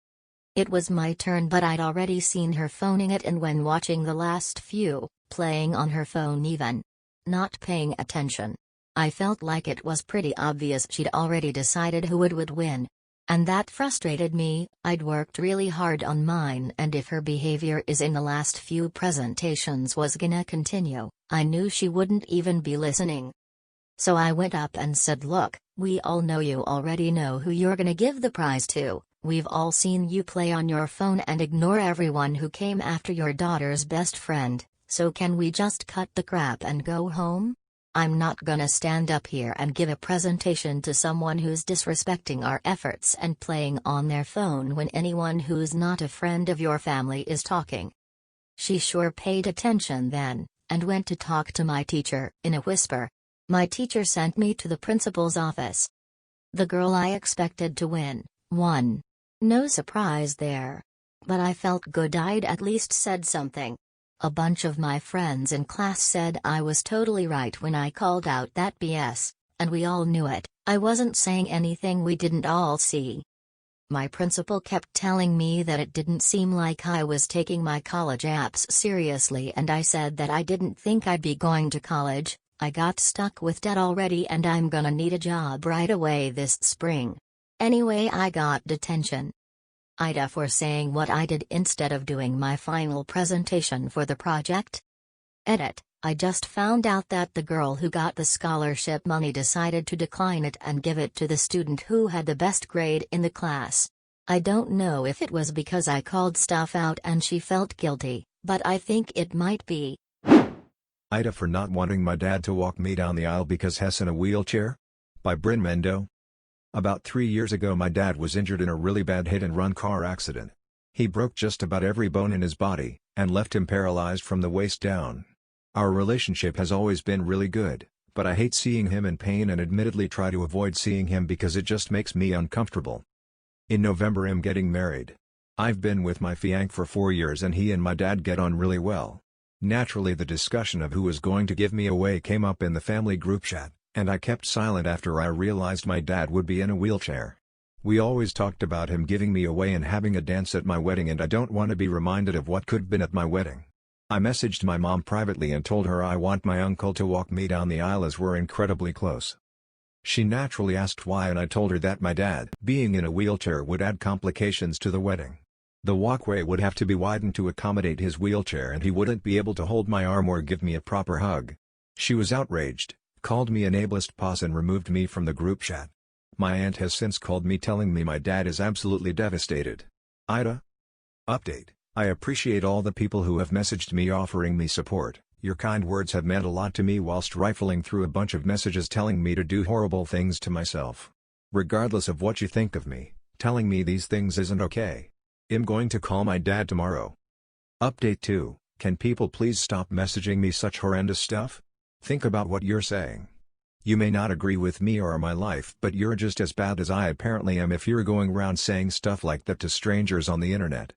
It was my turn, but I'd already seen her phoning it, and when watching the last few, playing on her phone even. Not paying attention. I felt like it was pretty obvious she'd already decided who would win. And that frustrated me. I'd worked really hard on mine, and if her behavior is in the last few presentations was gonna continue, I knew she wouldn't even be listening. So I went up and said, look, we all know you already know who you're gonna give the prize to. We've all seen you play on your phone and ignore everyone who came after your daughter's best friend, so can we just cut the crap and go home? I'm not gonna stand up here and give a presentation to someone who's disrespecting our efforts and playing on their phone when anyone who's not a friend of your family is talking. She sure paid attention then, and went to talk to my teacher in a whisper. My teacher sent me to the principal's office. The girl I expected to win, won. No surprise there. But I felt good I'd at least said something. A bunch of my friends in class said I was totally right when I called out that BS, and we all knew it. I wasn't saying anything we didn't all see. My principal kept telling me that it didn't seem like I was taking my college apps seriously, and I said that I didn't think I'd be going to college. I got stuck with debt already and I'm gonna need a job right away this spring. Anyway, I got detention. AITA for saying what I did instead of doing my final presentation for the project. Edit: I just found out that the girl who got the scholarship money decided to decline it and give it to the student who had the best grade in the class. I don't know if it was because I called stuff out and she felt guilty, but I think it might be. AITA for not wanting my dad to walk me down the aisle because he's in a wheelchair? By brinmendo. About 3 years ago my dad was injured in a really bad hit-and-run car accident. He broke just about every bone in his body, and left him paralyzed from the waist down. Our relationship has always been really good, but I hate seeing him in pain and admittedly try to avoid seeing him because it just makes me uncomfortable. In November I'm getting married. I've been with my fiancé for 4 years and he and my dad get on really well. Naturally the discussion of who was going to give me away came up in the family group chat, and I kept silent after I realized my dad would be in a wheelchair. We always talked about him giving me away and having a dance at my wedding, and I don't want to be reminded of what could have been at my wedding. I messaged my mom privately and told her I want my uncle to walk me down the aisle as we're incredibly close. She naturally asked why, and I told her that my dad being in a wheelchair would add complications to the wedding. The walkway would have to be widened to accommodate his wheelchair and he wouldn't be able to hold my arm or give me a proper hug. She was outraged, called me an ableist poss and removed me from the group chat. My aunt has since called me telling me my dad is absolutely devastated. AITA update. I appreciate all the people who have messaged me offering me support. Your kind words have meant a lot to me whilst rifling through a bunch of messages telling me to do horrible things to myself. Regardless of what you think of me, telling me these things isn't okay. I'm going to call my dad tomorrow. Update 2. Can people please stop messaging me such horrendous stuff? Think about what you're saying. You may not agree with me or my life, but you're just as bad as I apparently am if you're going around saying stuff like that to strangers on the internet.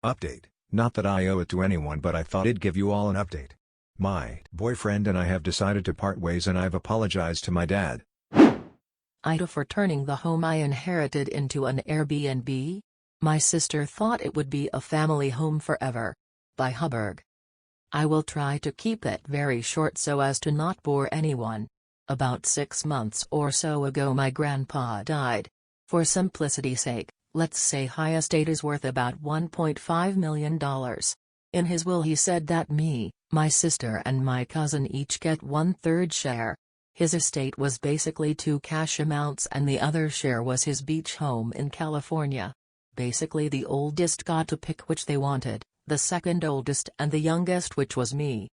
Update. Not that I owe it to anyone, but I thought I'd give you all an update. My boyfriend and I have decided to part ways and I've apologized to my dad. AITA for turning the home I inherited into an Airbnb. My sister thought it would be a family home forever. By HubbarG. I will try to keep it very short so as to not bore anyone. About 6 months or so ago my grandpa died. For simplicity's sake, let's say high estate is worth about $1.5 million. In his will he said that me, my sister and my cousin each get 1/3 share. His estate was basically 2 cash amounts and the other share was his beach home in California. Basically the oldest got to pick which they wanted, the second oldest and the youngest, which was me.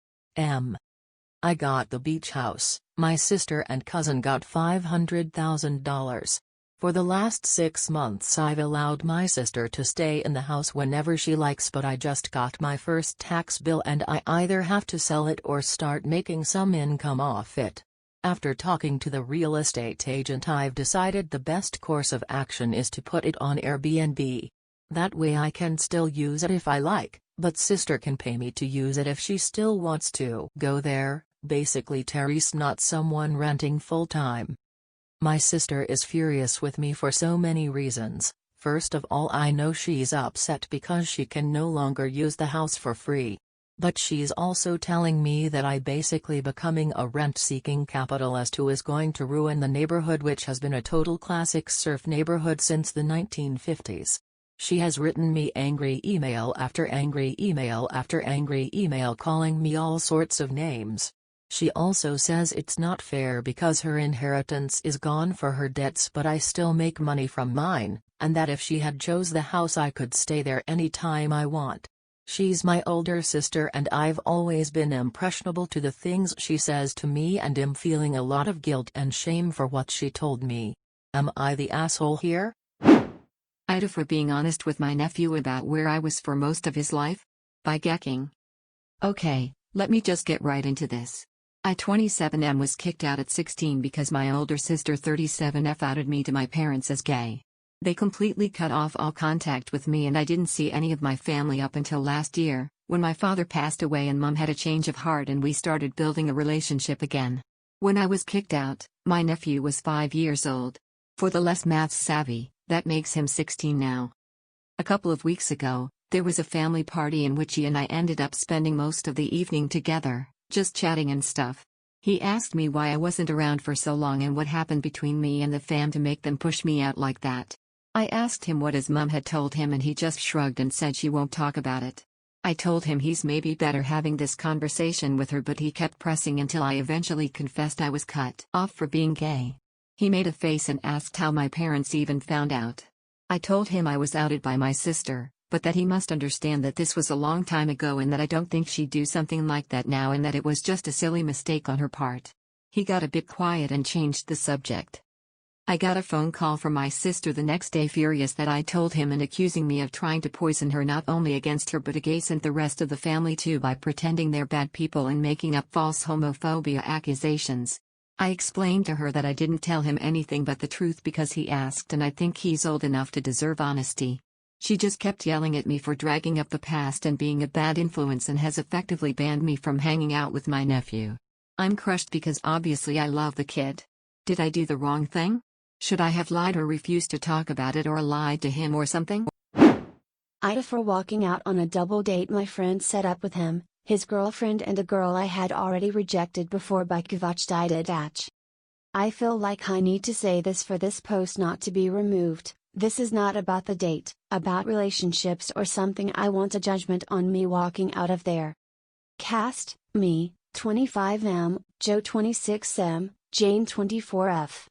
I got the beach house, my sister and cousin got $500,000. For the last 6 months I've allowed my sister to stay in the house whenever she likes, but I just got my first tax bill and I either have to sell it or start making some income off it. After talking to the real estate agent I've decided the best course of action is to put it on Airbnb. That way I can still use it if I like, but sister can pay me to use it if she still wants to go there. Basically Terry's not someone renting full-time. My sister is furious with me for so many reasons. First of all, I know she's upset because she can no longer use the house for free. But she's also telling me that I basically becoming a rent-seeking capitalist who is going to ruin the neighborhood, which has been a total classic surf neighborhood since the 1950s. She has written me angry email after angry email after angry email calling me all sorts of names. She also says it's not fair because her inheritance is gone for her debts but I still make money from mine, and that if she had chose the house I could stay there any time I want. She's my older sister and I've always been impressionable to the things she says to me and am feeling a lot of guilt and shame for what she told me. Am I the asshole here? AITA for being honest with my nephew about where I was for most of his life? By gecking. Okay, let me just get right into this. I 27M was kicked out at 16 because my older sister 37F outed me to my parents as gay. They completely cut off all contact with me and I didn't see any of my family up until last year, when my father passed away and mom had a change of heart and we started building a relationship again. When I was kicked out, my nephew was 5 years old. For the less maths savvy, that makes him 16 now. A couple of weeks ago, there was a family party in which he and I ended up spending most of the evening together, just chatting and stuff. He asked me why I wasn't around for so long and what happened between me and the fam to make them push me out like that. I asked him what his mom had told him and he just shrugged and said she won't talk about it. I told him he's maybe better having this conversation with her, but he kept pressing until I eventually confessed I was cut off for being gay. He made a face and asked how my parents even found out. I told him I was outed by my sister, but that he must understand that this was a long time ago and that I don't think she'd do something like that now and that it was just a silly mistake on her part. He got a bit quiet and changed the subject. I got a phone call from my sister the next day, furious that I told him and accusing me of trying to poison her, not only against her but against the rest of the family too, by pretending they're bad people and making up false homophobia accusations. I explained to her that I didn't tell him anything but the truth because he asked, and I think he's old enough to deserve honesty. She just kept yelling at me for dragging up the past and being a bad influence, and has effectively banned me from hanging out with my nephew. I'm crushed because obviously I love the kid. Did I do the wrong thing? Should I have lied or refused to talk about it, or lied to him or something? AITA For walking out on a double date my friend set up with him, his girlfriend, and a girl I had already rejected before by Kvatchdididatch. I feel like I need to say this for this post not to be removed. This is not about the date, about relationships or something. I want a judgment on me walking out of there. Cast, me, 25M, Joe 26M, Jane 24F.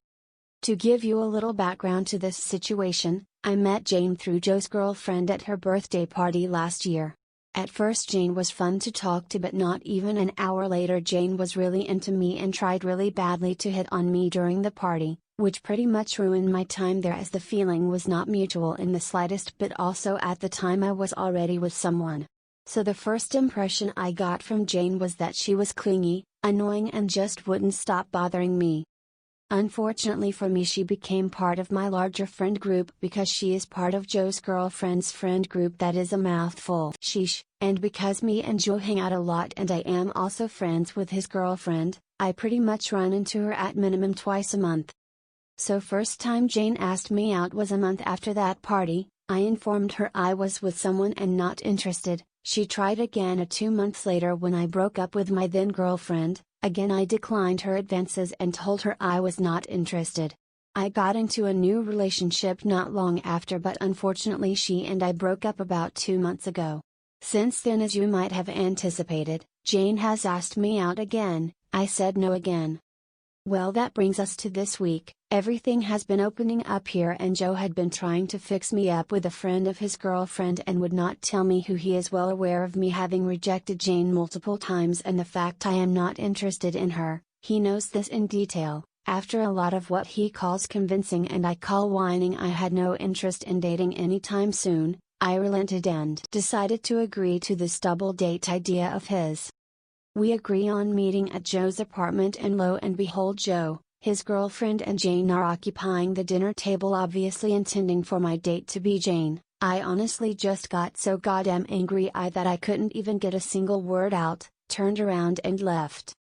To give you a little background to this situation, I met Jane through Joe's girlfriend at her birthday party last year. At first Jane was fun to talk to, but not even an hour later Jane was really into me and tried really badly to hit on me during the party, which pretty much ruined my time there, as the feeling was not mutual in the slightest, but also at the time I was already with someone. So the first impression I got from Jane was that she was clingy, annoying, and just wouldn't stop bothering me. Unfortunately for me, she became part of my larger friend group because she is part of Joe's girlfriend's friend group. That is a mouthful. Sheesh. And because me and Joe hang out a lot and I am also friends with his girlfriend, I pretty much run into her at minimum twice a month. So first time Jane asked me out was a month after that party. I informed her I was with someone and not interested. She tried again 2 months later when I broke up with my then girlfriend. Again I declined her advances and told her I was not interested. I got into a new relationship not long after, but unfortunately she and I broke up about 2 months ago. Since then, as you might have anticipated, Jane has asked me out again. I said no again. Well, that brings us to this week. Everything has been opening up here, and Joe had been trying to fix me up with a friend of his girlfriend and would not tell me who. He is well aware of me having rejected Jane multiple times and the fact I am not interested in her. He knows this in detail. After a lot of what he calls convincing and I call whining I had no interest in dating anytime soon, I relented and decided to agree to this double date idea of his. We agree on meeting at Joe's apartment, and lo and behold, Joe, his girlfriend, and Jane are occupying the dinner table, obviously intending for my date to be Jane. I honestly just got so goddamn angry that I couldn't even get a single word out, turned around and left.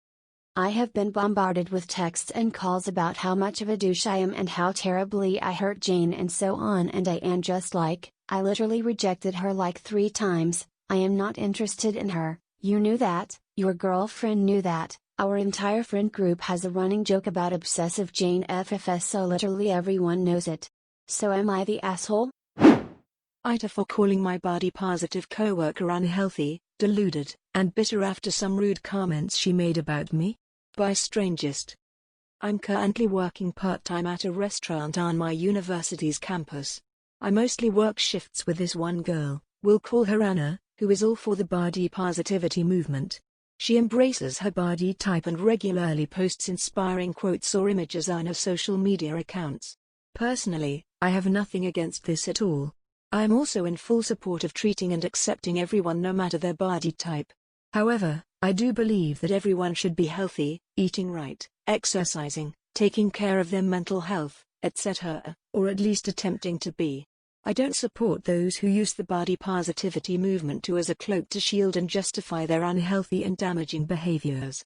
I have been bombarded with texts and calls about how much of a douche I am and how terribly I hurt Jane and so on, and I am just like, I literally rejected her like 3 times. I am not interested in her. You knew that, your girlfriend knew that, our entire friend group has a running joke about obsessive Jane FFS, so literally everyone knows it. So am I the asshole? AITA for calling my body positive coworker unhealthy, deluded, and bitter after some rude comments she made about me. By strangeste. I'm currently working part-time at a restaurant on my university's campus. I mostly work shifts with this one girl, we'll call her Anna, who is all for the body positivity movement. She embraces her body type and regularly posts inspiring quotes or images on her social media accounts. Personally, I have nothing against this at all. I am also in full support of treating and accepting everyone no matter their body type. However, I do believe that everyone should be healthy, eating right, exercising, taking care of their mental health, etc., or at least attempting to be. I don't support those who use the body positivity movement to as a cloak to shield and justify their unhealthy and damaging behaviors.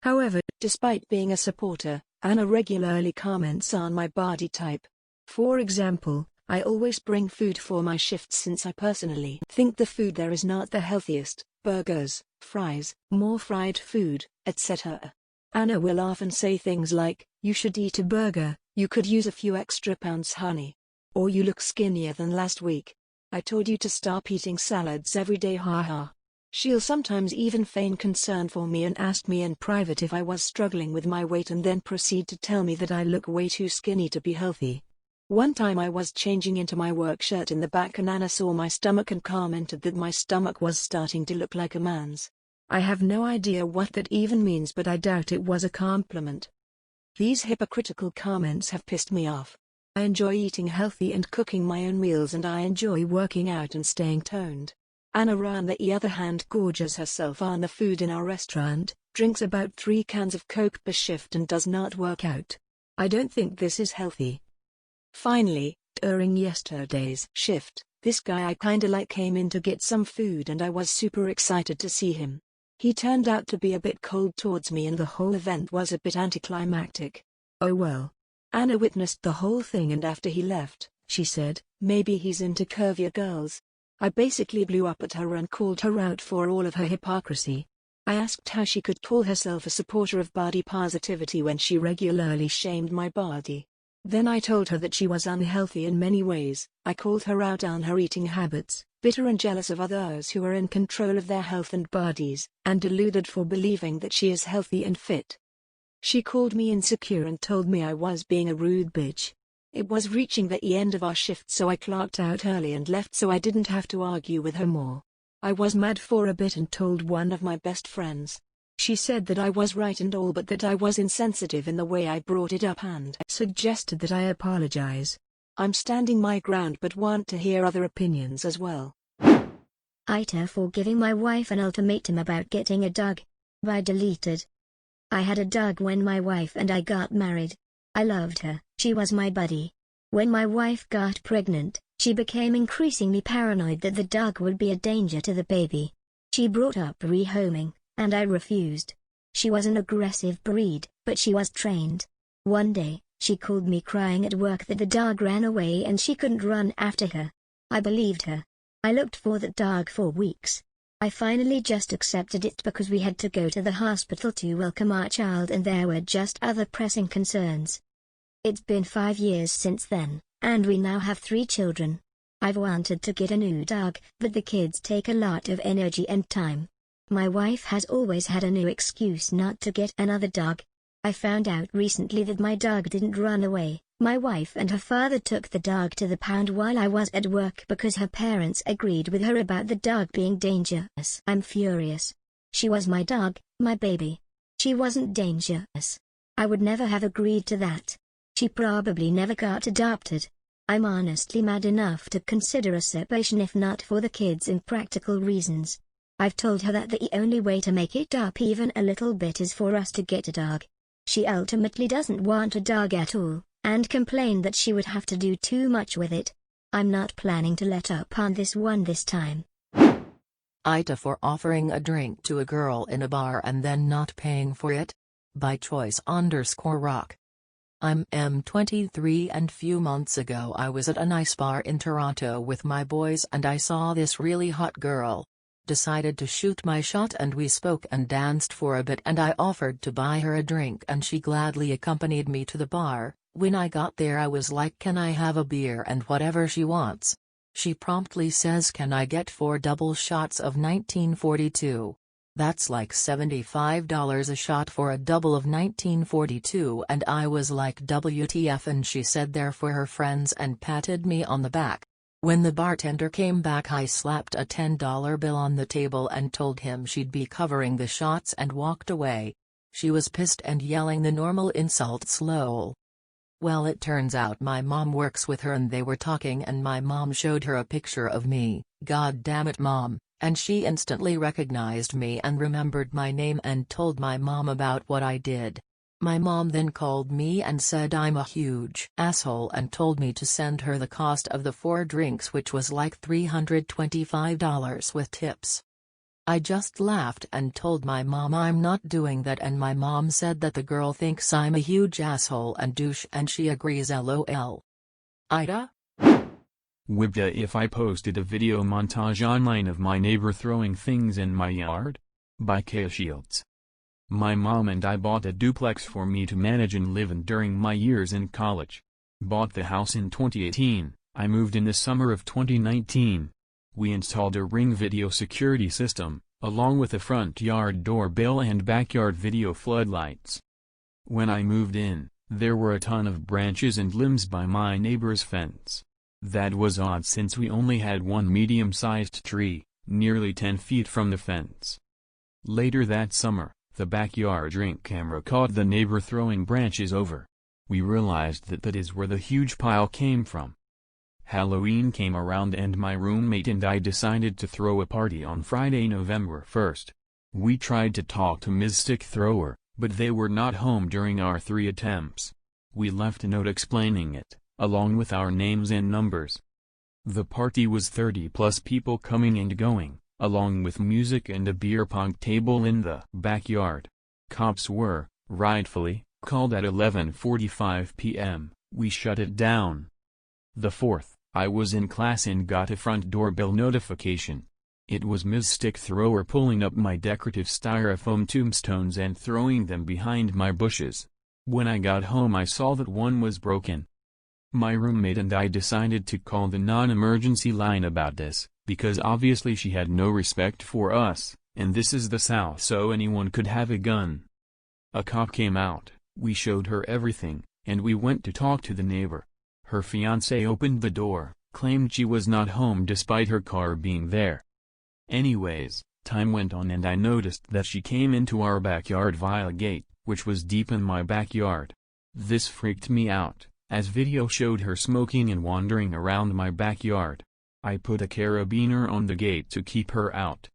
However, despite being a supporter, Anna regularly comments on my body type. For example, I always bring food for my shifts since I personally think the food there is not the healthiest, burgers, fries, more fried food, etc. Anna will often say things like, "You should eat a burger, you could use a few extra pounds, honey." Or "You look skinnier than last week. I told you to stop eating salads every day, haha." She'll sometimes even feign concern for me and ask me in private if I was struggling with my weight, and then proceed to tell me that I look way too skinny to be healthy. One time I was changing into my work shirt in the back and Anna saw my stomach and commented that my stomach was starting to look like a man's. I have no idea what that even means, but I doubt it was a compliment. These hypocritical comments have pissed me off. I enjoy eating healthy and cooking my own meals, and I enjoy working out and staying toned. Anna, on the other hand, gorges herself on the food in our restaurant, drinks about 3 cans of Coke per shift and does not work out. I don't think this is healthy. Finally, during yesterday's shift, this guy I kinda like came in to get some food and I was super excited to see him. He turned out to be a bit cold towards me and the whole event was a bit anticlimactic. Oh well. Anna witnessed the whole thing and after he left, she said, maybe he's into curvier girls. I basically blew up at her and called her out for all of her hypocrisy. I asked how she could call herself a supporter of body positivity when she regularly shamed my body. Then I told her that she was unhealthy in many ways. I called her out on her eating habits, bitter and jealous of others who are in control of their health and bodies, and deluded for believing that she is healthy and fit. She called me insecure and told me I was being a rude bitch. It was reaching the end of our shift so I clocked out early and left so I didn't have to argue with her more. I was mad for a bit and told one of my best friends. She said that I was right and all but that I was insensitive in the way I brought it up and suggested that I apologize. I'm standing my ground but want to hear other opinions as well. AITA for giving my wife an ultimatum about getting a dog. By deleted. I had a dog when my wife and I got married. I loved her, she was my buddy. When my wife got pregnant, she became increasingly paranoid that the dog would be a danger to the baby. She brought up rehoming, and I refused. She was an aggressive breed, but she was trained. One day, she called me crying at work that the dog ran away and she couldn't run after her. I believed her. I looked for that dog for weeks. I finally just accepted it because we had to go to the hospital to welcome our child and there were just other pressing concerns. It's been 5 years since then, and we now have 3 children. I've wanted to get a new dog, but the kids take a lot of energy and time. My wife has always had a new excuse not to get another dog. I found out recently that my dog didn't run away. My wife and her father took the dog to the pound while I was at work because her parents agreed with her about the dog being dangerous. I'm furious. She was my dog, my baby. She wasn't dangerous. I would never have agreed to that. She probably never got adopted. I'm honestly mad enough to consider a separation if not for the kids' impractical reasons. I've told her that the only way to make it up even a little bit is for us to get a dog. She ultimately doesn't want a dog at all, and complained that she would have to do too much with it. I'm not planning to let up on this one this time. AITA for offering a drink to a girl in a bar and then not paying for it? By choice_rock. I'm 23 and few months ago I was at a nice bar in Toronto with my boys and I saw this really hot girl. Decided to shoot my shot and we spoke and danced for a bit and I offered to buy her a drink and she gladly accompanied me to the bar. When I got there I was like, can I have a beer and whatever she wants. She promptly says, can I get 4 double shots of 1942? That's like $75 a shot for a double of 1942 and I was like WTF and she said they're for her friends and patted me on the back. When the bartender came back I slapped a $10 bill on the table and told him she'd be covering the shots and walked away. She was pissed and yelling the normal insults lol. Well, it turns out my mom works with her and they were talking and my mom showed her a picture of me, god damn it mom, and she instantly recognized me and remembered my name and told my mom about what I did. My mom then called me and said I'm a huge asshole and told me to send her the cost of the 4 drinks which was like $325 with tips. I just laughed and told my mom I'm not doing that and my mom said that the girl thinks I'm a huge asshole and douche and she agrees lol. AITA? WIBTA If I posted a video montage online of my neighbor throwing things in my yard? By kaoshields. My mom and I bought a duplex for me to manage and live in during my years in college. Bought the house in 2018, I moved in the summer of 2019. We installed a Ring video security system, along with a front yard doorbell and backyard video floodlights. When I moved in, there were a ton of branches and limbs by my neighbor's fence. That was odd since we only had one medium-sized tree, nearly 10 feet from the fence. Later that summer, the backyard Ring camera caught the neighbor throwing branches over. We realized that is where the huge pile came from. Halloween came around and my roommate and I decided to throw a party on Friday, November 1st. We tried to talk to Ms. Stick Thrower, but they were not home during our 3 attempts. We left a note explaining it, along with our names and numbers. The party was 30+ people coming and going, along with music and a beer pong table in the backyard. Cops were, rightfully, called at 11:45 p.m. We shut it down. The 4th, I was in class and got a front doorbell notification. It was Ms. Stick Thrower pulling up my decorative styrofoam tombstones and throwing them behind my bushes. When I got home I saw that one was broken. My roommate and I decided to call the non-emergency line about this, because obviously she had no respect for us, and this is the South so anyone could have a gun. A cop came out, we showed her everything, and we went to talk to the neighbor. Her fiancé opened the door, claimed she was not home despite her car being there. Anyways, time went on and I noticed that she came into our backyard via a gate, which was deep in my backyard. This freaked me out, as video showed her smoking and wandering around my backyard. I put a carabiner on the gate to keep her out.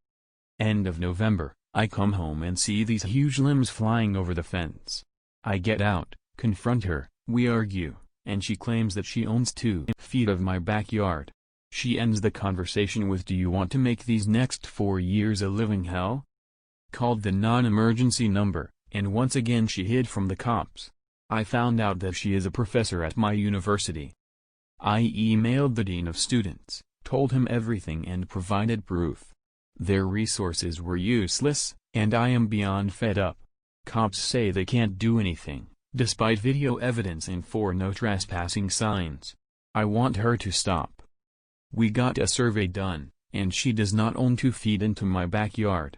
End of November, I come home and see these huge limbs flying over the fence. I get out, confront her, we argue, and she claims that she owns 2 feet of my backyard. She ends the conversation with, "Do you want to make these next 4 years a living hell?" Called the non-emergency number, and once again she hid from the cops. I found out that she is a professor at my university. I emailed the dean of students, told him everything and provided proof. Their resources were useless, and I am beyond fed up. Cops say they can't do anything, despite video evidence and 4 no trespassing signs. I want her to stop. We got a survey done, and she does not own 2 feet into my backyard.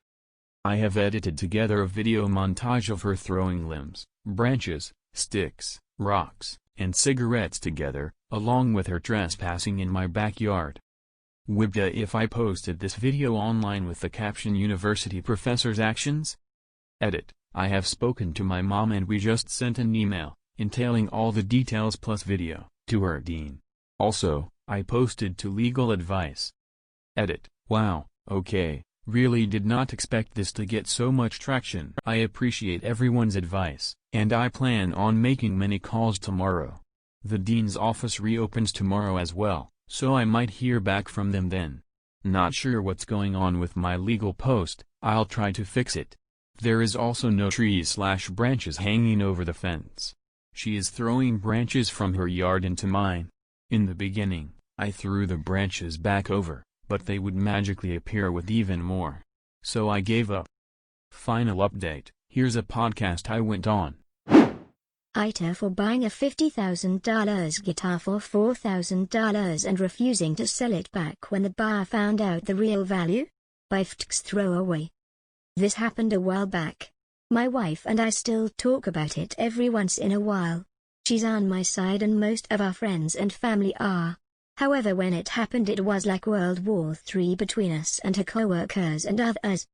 I have edited together a video montage of her throwing limbs, branches, sticks, rocks, and cigarettes together, along with her trespassing in my backyard. WIBTA If I posted this video online with the caption "University Professor's Actions?" Edit, I have spoken to my mom and we just sent an email, entailing all the details plus video, to her dean. Also, I posted to legal advice. Edit, wow, okay, really did not expect this to get so much traction. I appreciate everyone's advice, and I plan on making many calls tomorrow. The dean's office reopens tomorrow as well, so I might hear back from them then. Not sure what's going on with my legal post, I'll try to fix it. There is also no trees/branches hanging over the fence. She is throwing branches from her yard into mine. In the beginning, I threw the branches back over, but they would magically appear with even more. So I gave up. Final update, here's a podcast I went on. AITA for buying a $50,000 guitar for $4,000 and refusing to sell it back when the buyer found out the real value? By FDksTHROWAWAY. This happened a while back. My wife and I still talk about it every once in a while. She's on my side and most of our friends and family are. However, when it happened it was like World War III between us and her co-workers and others.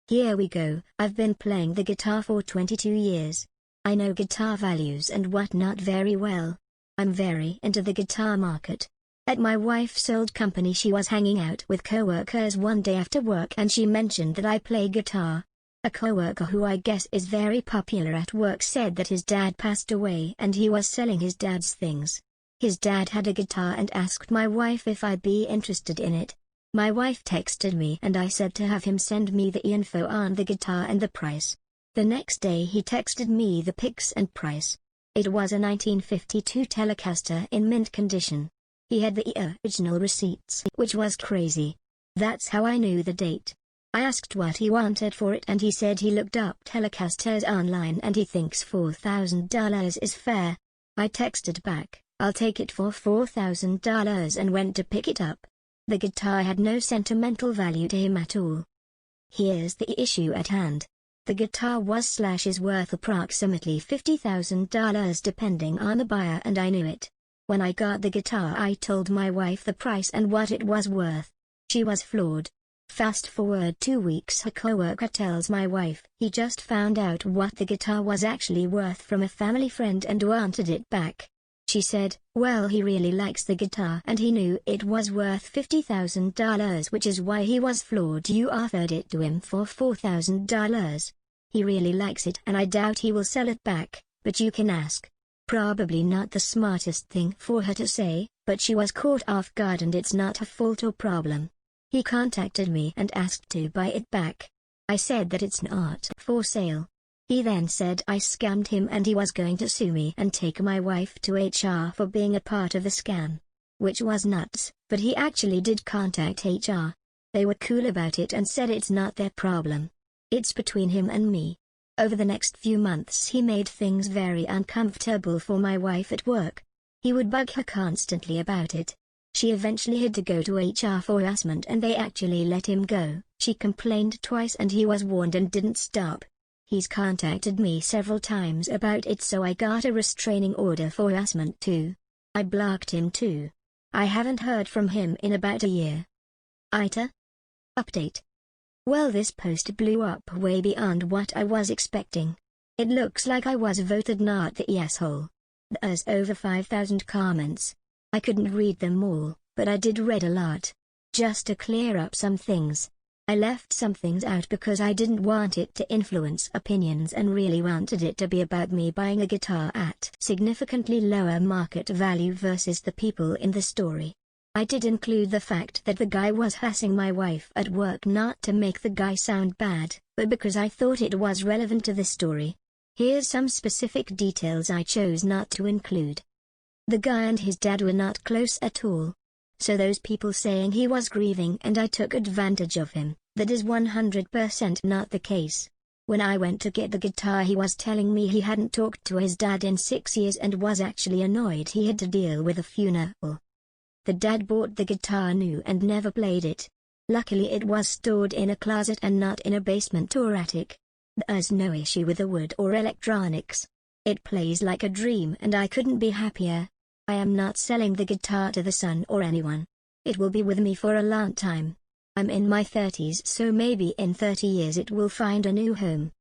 Here we go, I've been playing the guitar for 22 years. I know guitar values and whatnot very well. I'm very into the guitar market. At my wife's old company she was hanging out with co-workers one day after work and she mentioned that I play guitar. A co-worker who I guess is very popular at work said that his dad passed away and he was selling his dad's things. His dad had a guitar and asked my wife if I'd be interested in it. My wife texted me and I said to have him send me the info on the guitar and the price. The next day he texted me the pics and price. It was a 1952 Telecaster in mint condition. He had the original receipts, which was crazy. That's how I knew the date. I asked what he wanted for it and he said he looked up Telecasters online and he thinks $4,000 is fair. I texted back, I'll take it for $4,000 and went to pick it up. The guitar had no sentimental value to him at all. Here's the issue at hand. The guitar is worth approximately $50,000 depending on the buyer and I knew it. When I got the guitar I told my wife the price and what it was worth. She was floored. Fast forward 2 weeks, her coworker tells my wife he just found out what the guitar was actually worth from a family friend and wanted it back. She said, well, he really likes the guitar and he knew it was worth $50,000, which is why he was floored you offered it to him for $4,000. He really likes it and I doubt he will sell it back, but you can ask. Probably not the smartest thing for her to say, but she was caught off guard and it's not her fault or problem. He contacted me and asked to buy it back. I said that it's not for sale. He then said I scammed him and he was going to sue me and take my wife to HR for being a part of the scam. Which was nuts, but he actually did contact HR. They were cool about it and said it's not their problem. It's between him and me. Over the next few months he made things very uncomfortable for my wife at work. He would bug her constantly about it. She eventually had to go to HR for harassment and they actually let him go. She complained twice and he was warned and didn't stop. He's contacted me several times about it, so I got a restraining order for harassment too. I blocked him too. I haven't heard from him in about a year. AITA? Update. Well, this post blew up way beyond what I was expecting. It looks like I was voted not the asshole. There's over 5,000 comments. I couldn't read them all, but I did read a lot. Just to clear up some things. I left some things out because I didn't want it to influence opinions and really wanted it to be about me buying a guitar at significantly lower market value versus the people in the story. I did include the fact that the guy was harassing my wife at work, not to make the guy sound bad, but because I thought it was relevant to the story. Here's some specific details I chose not to include. The guy and his dad were not close at all. So those people saying he was grieving and I took advantage of him, that is 100% not the case. When I went to get the guitar he was telling me he hadn't talked to his dad in 6 years and was actually annoyed he had to deal with a funeral. The dad bought the guitar new and never played it. Luckily it was stored in a closet and not in a basement or attic. There's no issue with the wood or electronics. It plays like a dream and I couldn't be happier. I am not selling the guitar to the son or anyone. It will be with me for a long time. I'm in my 30s, so maybe in 30 years it will find a new home.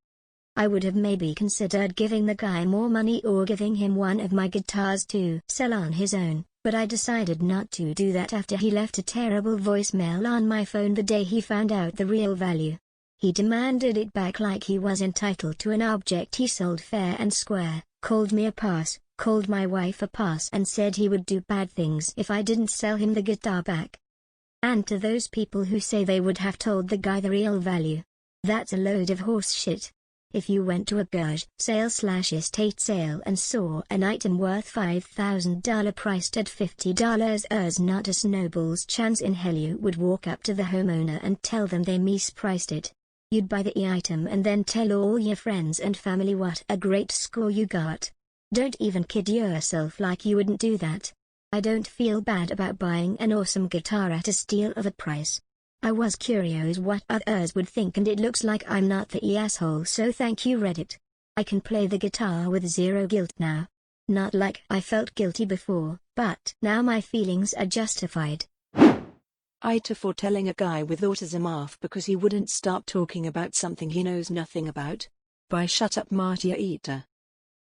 I would have maybe considered giving the guy more money or giving him one of my guitars to sell on his own, but I decided not to do that after he left a terrible voicemail on my phone the day he found out the real value. He demanded it back like he was entitled to an object he sold fair and square, called me a pass, called my wife a pass and said he would do bad things if I didn't sell him the guitar back. And to those people who say they would have told the guy the real value, that's a load of horse shit. If you went to a garage sale/estate sale and saw an item worth $5,000 priced at $50, there's not a snowball's chance in hell you would walk up to the homeowner and tell them they mispriced it. You'd buy the item and then tell all your friends and family what a great score you got. Don't even kid yourself like you wouldn't do that. I don't feel bad about buying an awesome guitar at a steal of a price. I was curious what others would think and it looks like I'm not the asshole, so thank you Reddit. I can play the guitar with zero guilt now. Not like I felt guilty before, but now my feelings are justified. AITA for telling a guy with autism off because he wouldn't stop talking about something he knows nothing about. By Shut Up Marty AITA.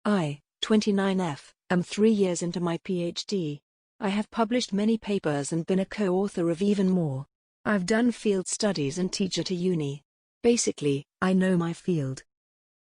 I, 29F, am 3 years into my PhD. I have published many papers and been a co-author of even more. I've done field studies and teach at a uni. Basically, I know my field.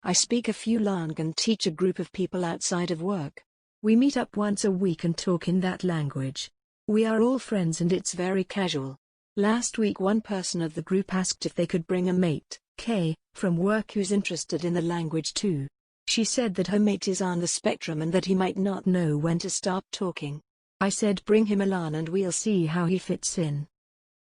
I speak a few languages and teach a group of people outside of work. We meet up once a week and talk in that language. We are all friends and it's very casual. Last week one person of the group asked if they could bring a mate, K, from work who's interested in the language too. She said that her mate is on the spectrum and that he might not know when to stop talking. I said bring him along and we'll see how he fits in.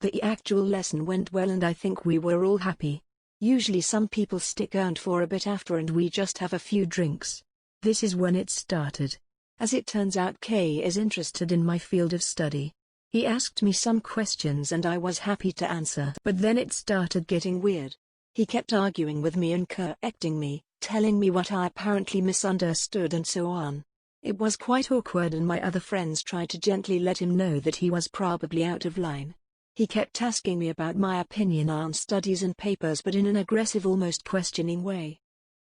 The actual lesson went well and I think we were all happy. Usually some people stick around for a bit after and we just have a few drinks. This is when it started. As it turns out, K is interested in my field of study. He asked me some questions and I was happy to answer. But then it started getting weird. He kept arguing with me and correcting me, telling me what I apparently misunderstood and so on. It was quite awkward and my other friends tried to gently let him know that he was probably out of line. He kept asking me about my opinion on studies and papers but in an aggressive, almost questioning way.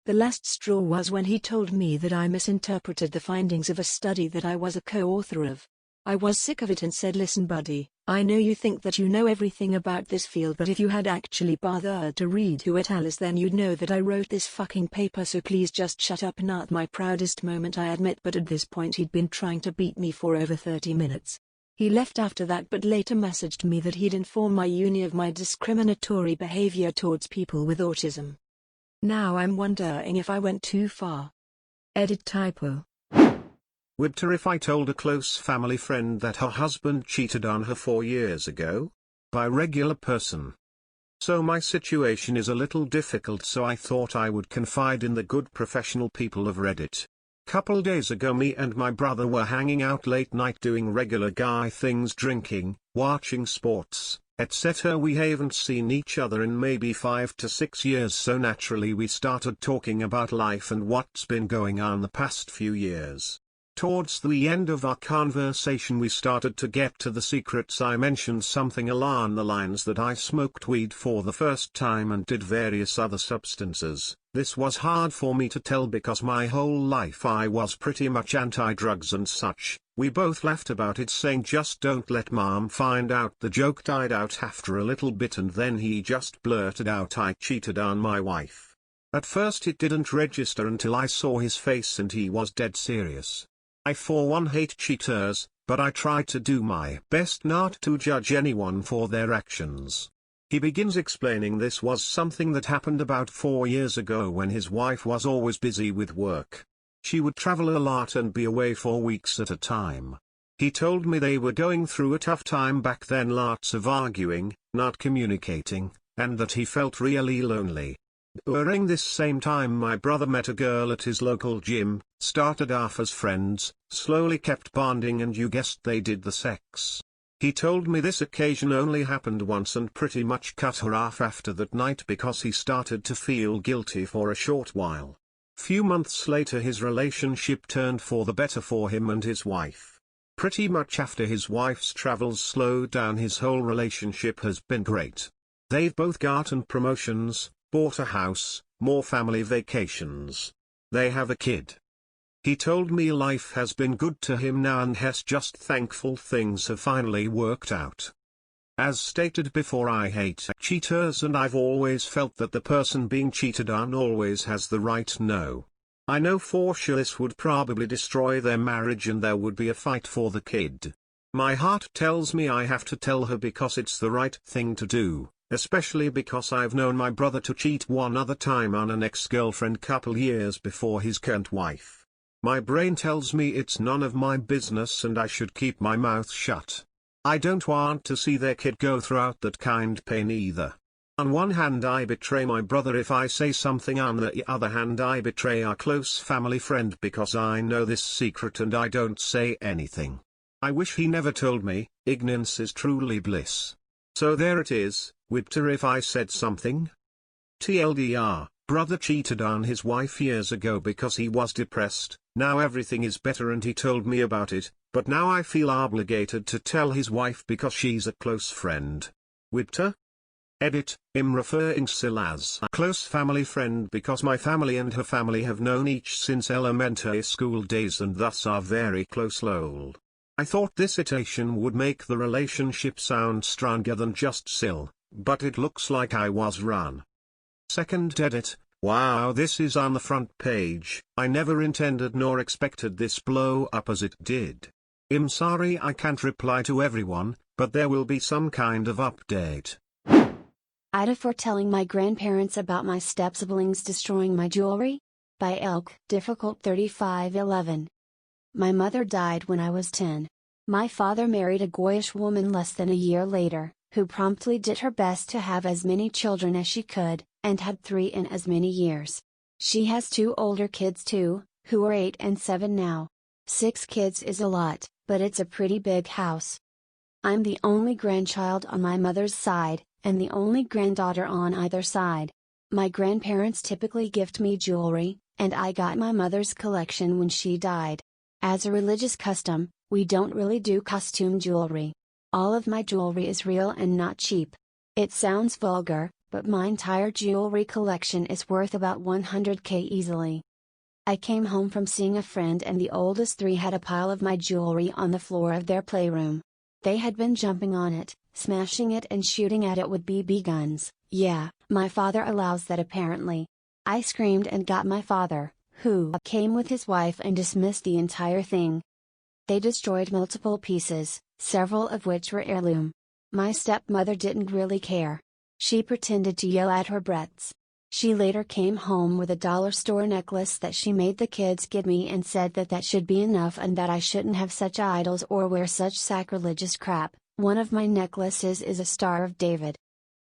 The last straw was when he told me that I misinterpreted the findings of a study that I was a co-author of. I was sick of it and said, listen buddy, I know you think that you know everything about this field, but if you had actually bothered to read who it is, then you'd know that I wrote this fucking paper, so please just shut up. Not my proudest moment, I admit, but at this point he'd been trying to beat me for over 30 minutes. He left after that, but later messaged me that he'd inform my uni of my discriminatory behavior towards people with autism. Now I'm wondering if I went too far. Edit typo. WIBTA If I told a close family friend that her husband cheated on her 4 years ago? By regular person. So my situation is a little difficult, so I thought I would confide in the good professional people of Reddit. Couple days ago, me and my brother were hanging out late night doing regular guy things, drinking, watching sports, etc. We haven't seen each other in maybe 5 to 6 years, so naturally we started talking about life and what's been going on the past few years. Towards the end of our conversation we started to get to the secrets. I mentioned something along the lines that I smoked weed for the first time and did various other substances. This was hard for me to tell because my whole life I was pretty much anti-drugs and such. We both laughed about it, saying just don't let mom find out. The joke died out after a little bit and then he just blurted out, I cheated on my wife. At first it didn't register until I saw his face and he was dead serious. I for one hate cheaters, but I try to do my best not to judge anyone for their actions. He begins explaining this was something that happened about 4 years ago when his wife was always busy with work. She would travel a lot and be away for weeks at a time. He told me they were going through a tough time back then, lots of arguing, not communicating, and that he felt really lonely. During this same time my brother met a girl at his local gym, started off as friends, slowly kept bonding, and you guessed they did the sex. He told me this occasion only happened once and pretty much cut her off after that night because he started to feel guilty for a short while. Few months later his relationship turned for the better for him and his wife. Pretty much after his wife's travels slowed down, his whole relationship has been great. They've both gotten promotions, bought a house, more family vacations. They have a kid. He told me life has been good to him now and he's just thankful things have finally worked out. As stated before, I hate cheaters and I've always felt that the person being cheated on always has the right to know. I know for sure this would probably destroy their marriage and there would be a fight for the kid. My heart tells me I have to tell her because it's the right thing to do. Especially because I've known my brother to cheat one other time on an ex-girlfriend couple years before his current wife. My brain tells me it's none of my business and I should keep my mouth shut. I don't want to see their kid go through that kind pain either. On one hand I betray my brother if I say something, on the other hand I betray our close family friend because I know this secret and I don't say anything. I wish he never told me. Ignorance is truly bliss. So there it is. WIBTA If I said something. TLDR, brother cheated on his wife years ago because he was depressed. Now everything is better and he told me about it, but now I feel obligated to tell his wife because she's a close friend. WIBTA? Edit, I'm referring still as a close family friend because my family and her family have known each since elementary school days and thus are very close. Lol. I thought this citation would make the relationship sound stronger than just still. But it looks like I was wrong. Second edit, wow, this is on the front page. I never intended nor expected this blow up as it did. I'm sorry I can't reply to everyone, but there will be some kind of update. AITA For telling my grandparents about my stepsiblings destroying my jewelry? By Elk, difficult 3511. My mother died when I was 10. My father married a Goyish woman less than a year later, who promptly did her best to have as many children as she could, and had 3 in as many years. She has 2 older kids too, who are 8 and 7 now. 6 kids is a lot, but it's a pretty big house. I'm the only grandchild on my mother's side, and the only granddaughter on either side. My grandparents typically gift me jewelry, and I got my mother's collection when she died. As a religious custom, we don't really do costume jewelry. All of my jewelry is real and not cheap. It sounds vulgar, but my entire jewelry collection is worth about 100K easily. I came home from seeing a friend and the oldest three had a pile of my jewelry on the floor of their playroom. They had been jumping on it, smashing it and shooting at it with BB guns. Yeah, my father allows that apparently. I screamed and got my father, who came with his wife and dismissed the entire thing. They destroyed multiple pieces, several of which were heirloom. My stepmother didn't really care. She pretended to yell at her brats. She later came home with a dollar store necklace that she made the kids get me and said that that should be enough and that I shouldn't have such idols or wear such sacrilegious crap. One of my necklaces is a Star of David.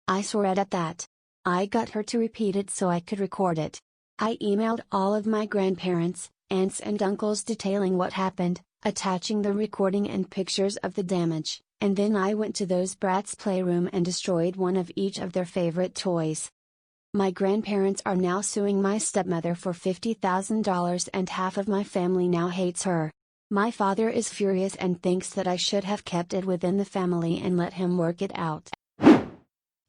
I swore at that. I got her to repeat it so I could record it. I emailed all of my grandparents, aunts and uncles detailing what happened, attaching the recording and pictures of the damage, and then I went to those brats' playroom and destroyed one of each of their favorite toys. My grandparents are now suing my stepmother for $50,000 and half of my family now hates her. My father is furious and thinks that I should have kept it within the family and let him work it out.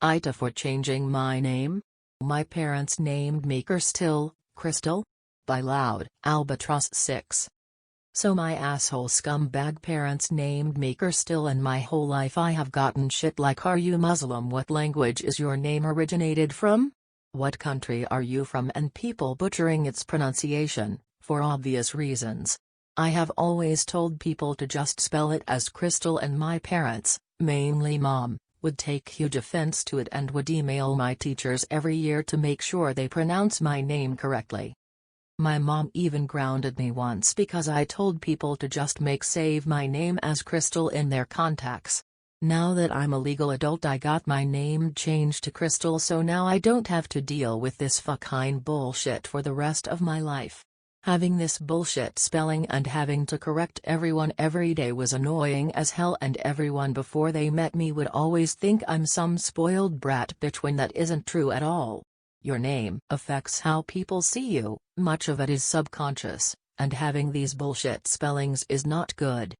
AITA for changing my name? My parents named me Qur'stylle, Chrystal? By Loud, Albatross 6. So my asshole scumbag parents named me Qur'stylle and my whole life I have gotten shit like are you Muslim? What language is your name originated from? What country are you from? And people butchering its pronunciation, for obvious reasons. I have always told people to just spell it as Chrystal and my parents, mainly mom, would take huge offense to it and would email my teachers every year to make sure they pronounce my name correctly. My mom even grounded me once because I told people to just save my name as Chrystal in their contacts. Now that I'm a legal adult I got my name changed to Chrystal so now I don't have to deal with this fucking bullshit for the rest of my life. Having this bullshit spelling and having to correct everyone every day was annoying as hell and everyone before they met me would always think I'm some spoiled brat bitch when that isn't true at all. Your name affects how people see you, much of it is subconscious, and having these bullshit spellings is not good.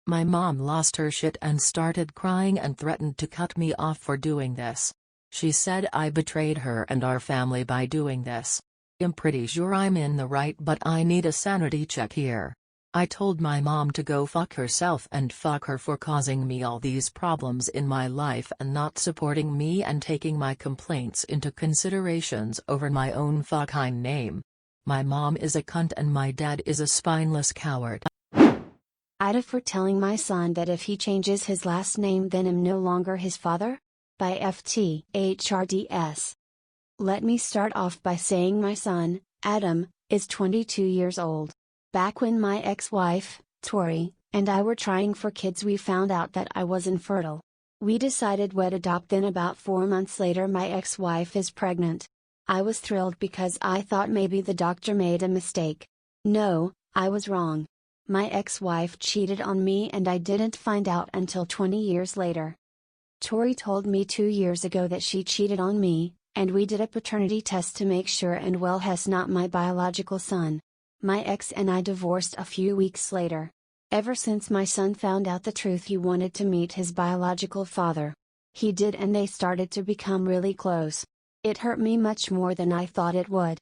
My mom lost her shit and started crying and threatened to cut me off for doing this. She said I betrayed her and our family by doing this. I'm pretty sure I'm in the right but I need a sanity check here. I told my mom to go fuck herself and fuck her for causing me all these problems in my life and not supporting me and taking my complaints into considerations over my own fucking name. My mom is a cunt and my dad is a spineless coward. AITA for telling my son that if he changes his last name then I'm no longer his father? By FTHRDS. Let me start off by saying my son, Adam, is 22 years old. Back when my ex-wife, Tori, and I were trying for kids we found out that I was infertile. We decided we'd adopt then about 4 months later my ex-wife is pregnant. I was thrilled because I thought maybe the doctor made a mistake. No, I was wrong. My ex-wife cheated on me and I didn't find out until 20 years later. Tori told me 2 years ago that she cheated on me, and we did a paternity test to make sure and well he's not my biological son. My ex and I divorced a few weeks later. Ever since my son found out the truth he wanted to meet his biological father. He did and they started to become really close. It hurt me much more than I thought it would.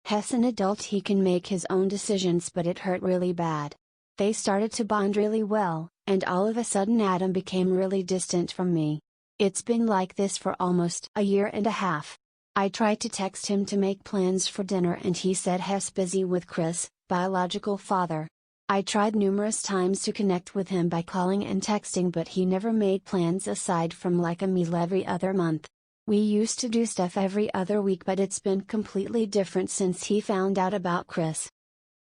He's an adult, he can make his own decisions, but it hurt really bad. They started to bond really well, and all of a sudden Adam became really distant from me. It's been like this for almost a year and a half. I tried to text him to make plans for dinner and he said he's busy with Chris, biological father. I tried numerous times to connect with him by calling and texting, but he never made plans aside from like a meal every other month. We used to do stuff every other week, but it's been completely different since he found out about Chris.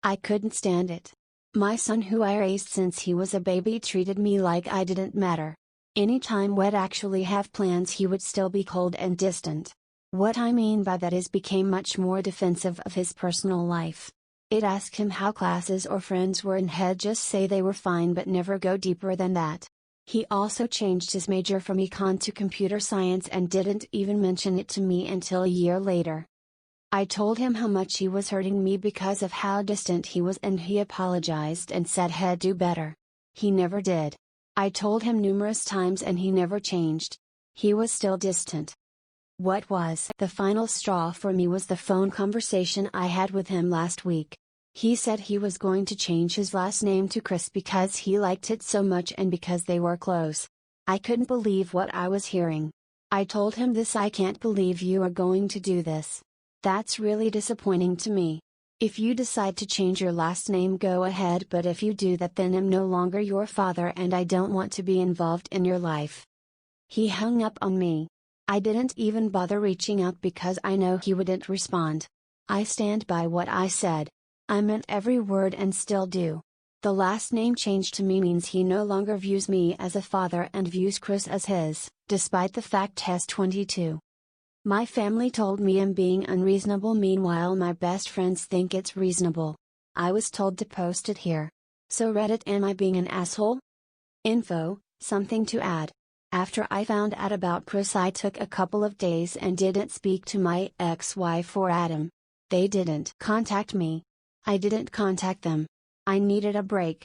I couldn't stand it. My son, who I raised since he was a baby, treated me like I didn't matter. Anytime we'd actually have plans he would still be cold and distant. What I mean by that is became much more defensive of his personal life. It asked him how classes or friends were and he'd just say they were fine but never go deeper than that. He also changed his major from econ to computer science and didn't even mention it to me until a year later. I told him how much he was hurting me because of how distant he was and he apologized and said he'd do better. He never did. I told him numerous times and he never changed. He was still distant. What was the final straw for me was the phone conversation I had with him last week. He said he was going to change his last name to Chris because he liked it so much and because they were close. I couldn't believe what I was hearing. I told him this: I can't believe you are going to do this. That's really disappointing to me. If you decide to change your last name, go ahead, but if you do that, then I'm no longer your father and I don't want to be involved in your life. He hung up on me. I didn't even bother reaching out because I know he wouldn't respond. I stand by what I said. I meant every word and still do. The last name change to me means he no longer views me as a father and views Chris as his, despite the fact he's 22. My family told me I'm being unreasonable, meanwhile my best friends think it's reasonable. I was told to post it here. So Reddit, am I being an asshole? Info, something to add. After I found out about Chris, I took a couple of days and didn't speak to my ex-wife or Adam. They didn't contact me. I didn't contact them. I needed a break.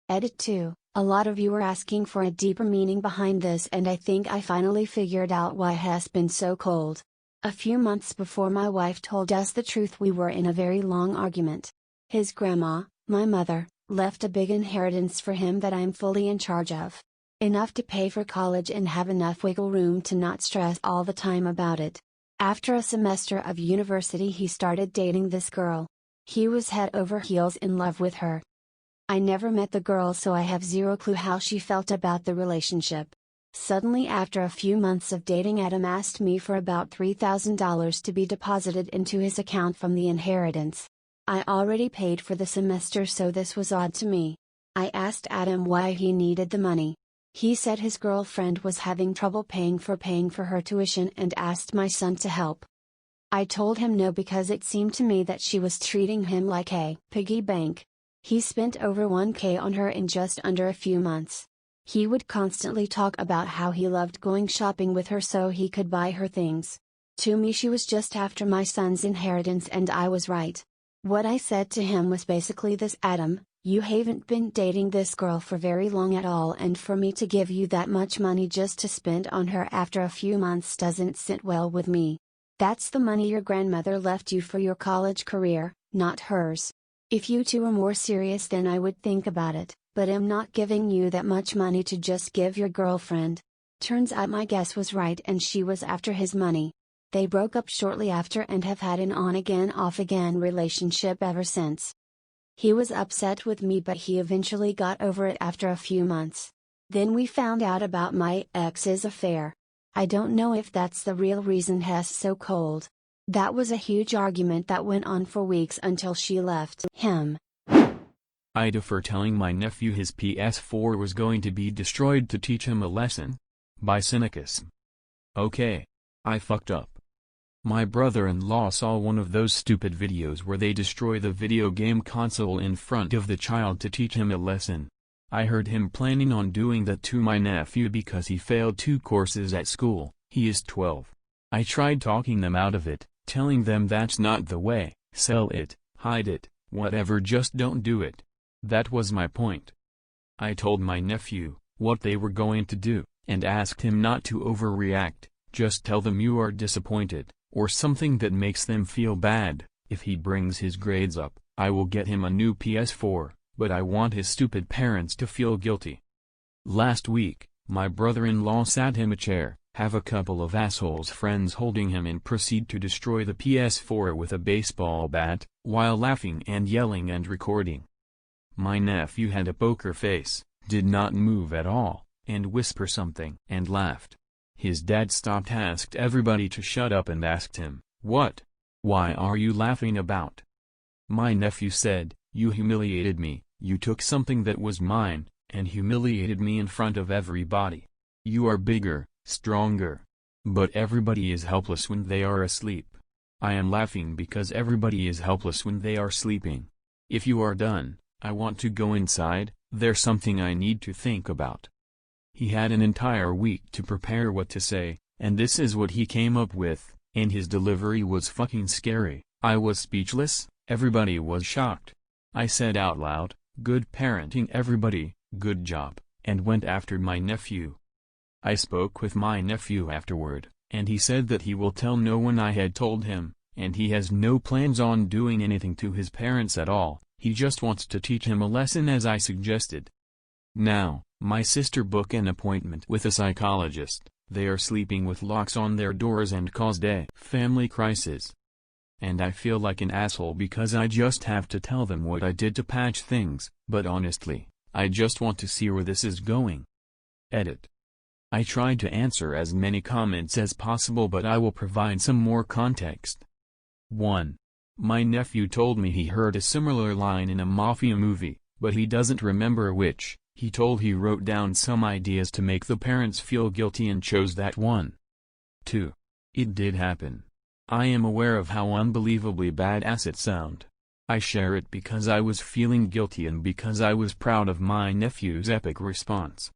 Edit 2. A lot of you were asking for a deeper meaning behind this, and I think I finally figured out why he's been so cold. A few months before my wife told us the truth, we were in a very long argument. His grandma, my mother, left a big inheritance for him that I'm fully in charge of. Enough to pay for college and have enough wiggle room to not stress all the time about it. After a semester of university, he started dating this girl. He was head over heels in love with her. I never met the girl, so I have zero clue how she felt about the relationship. Suddenly, after a few months of dating, Adam asked me for about $3,000 to be deposited into his account from the inheritance. I already paid for the semester, so this was odd to me. I asked Adam why he needed the money. He said his girlfriend was having trouble paying for her tuition and asked my son to help. I told him no because it seemed to me that she was treating him like a piggy bank. He spent over $1,000 on her in just under a few months. He would constantly talk about how he loved going shopping with her so he could buy her things. To me, she was just after my son's inheritance, and I was right. What I said to him was basically this: Adam, you haven't been dating this girl for very long at all, and for me to give you that much money just to spend on her after a few months doesn't sit well with me. That's the money your grandmother left you for your college career, not hers. If you two are more serious, then I would think about it, but I'm not giving you that much money to just give your girlfriend. Turns out my guess was right, and she was after his money. They broke up shortly after and have had an on-again off-again relationship ever since. He was upset with me, but he eventually got over it after a few months. Then we found out about my ex's affair. I don't know if that's the real reason he's so cold. That was a huge argument that went on for weeks until she left him. AITA for telling my nephew his PS4 was going to be destroyed to teach him a lesson. By cynicism. Okay. I fucked up. My brother-in-law saw one of those stupid videos where they destroy the video game console in front of the child to teach him a lesson. I heard him planning on doing that to my nephew because he failed 2 courses at school. He is 12. I tried talking them out of it, telling them that's not the way, sell it, hide it, whatever, just don't do it. That was my point. I told my nephew what they were going to do, and asked him not to overreact, just tell them you are disappointed, or something that makes them feel bad. If he brings his grades up, I will get him a new PS4, but I want his stupid parents to feel guilty. Last week, my brother-in-law sat him a chair, have a couple of assholes friends holding him, and proceed to destroy the PS4 with a baseball bat, while laughing and yelling and recording. My nephew had a poker face, did not move at all, and whisper something and laughed. His dad stopped, asked everybody to shut up, and asked him, "What? Why are you laughing about?" My nephew said, "You humiliated me, you took something that was mine, and humiliated me in front of everybody. You are bigger, stronger. But everybody is helpless when they are asleep. I am laughing because everybody is helpless when they are sleeping. If you are done, I want to go inside, there's something I need to think about." He had an entire week to prepare what to say, and this is what he came up with, and his delivery was fucking scary. I was speechless, everybody was shocked. I said out loud, "Good parenting everybody, good job," and went after my nephew. I spoke with my nephew afterward, and he said that he will tell no one I had told him, and he has no plans on doing anything to his parents at all, he just wants to teach him a lesson as I suggested. Now, my sister booked an appointment with a psychologist. They are sleeping with locks on their doors and caused a family crisis. And I feel like an asshole because I just have to tell them what I did to patch things, but honestly, I just want to see where this is going. Edit. I tried to answer as many comments as possible, but I will provide some more context. 1. My nephew told me he heard a similar line in a mafia movie, but he doesn't remember which. He told he wrote down some ideas to make the parents feel guilty and chose that one. 2. It did happen. I am aware of how unbelievably badass it sounds. I share it because I was feeling guilty and because I was proud of my nephew's epic response.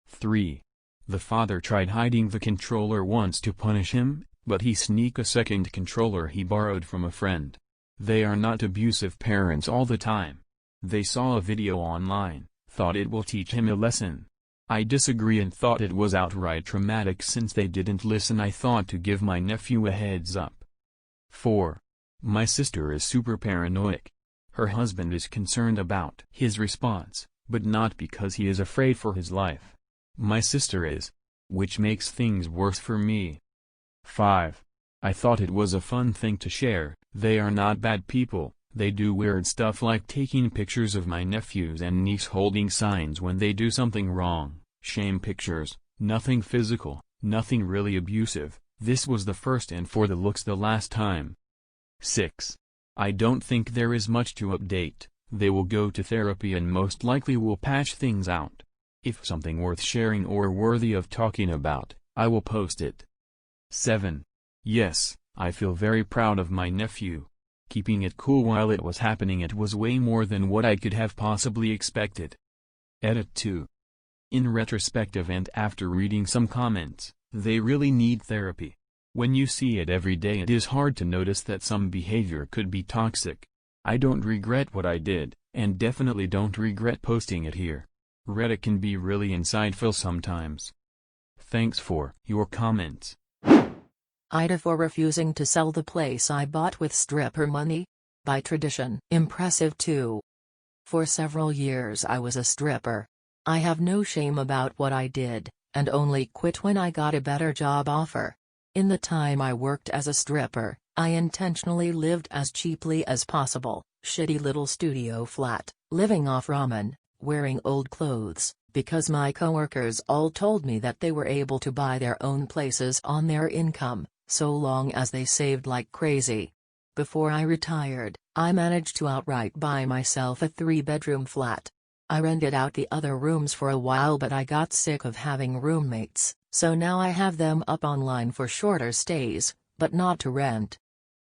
3. The father tried hiding the controller once to punish him, but he sneaked a second controller he borrowed from a friend. They are not abusive parents all the time. They saw a video online, thought it will teach him a lesson. I disagree and thought it was outright traumatic since they didn't listen. I thought to give my nephew a heads up. 4. My sister is super paranoid. Her husband is concerned about his response, but not because he is afraid for his life. My sister is. Which makes things worse for me. 5. I thought it was a fun thing to share. They are not bad people. They do weird stuff like taking pictures of my nephews and niece holding signs when they do something wrong. Shame pictures, nothing physical, nothing really abusive. This was the first and for the looks the last time. 6. I don't think there is much to update. They will go to therapy and most likely will patch things out. If something worth sharing or worthy of talking about, I will post it. 7. Yes, I feel very proud of my nephew. Keeping it cool while it was happening, it was way more than what I could have possibly expected. Edit 2. In retrospective and after reading some comments, they really need therapy. When you see it every day, it is hard to notice that some behavior could be toxic. I don't regret what I did, and definitely don't regret posting it here. Reddit can be really insightful sometimes. Thanks for your comments. AITA for refusing to sell the place I bought with stripper money? By tradition. Impressive too. For several years I was a stripper. I have no shame about what I did, and only quit when I got a better job offer. In the time I worked as a stripper, I intentionally lived as cheaply as possible, shitty little studio flat, living off ramen, wearing old clothes, because my coworkers all told me that they were able to buy their own places on their income, so long as they saved like crazy. Before I retired, I managed to outright buy myself a 3-bedroom flat. I rented out the other rooms for a while, but I got sick of having roommates, so now I have them up online for shorter stays, but not to rent.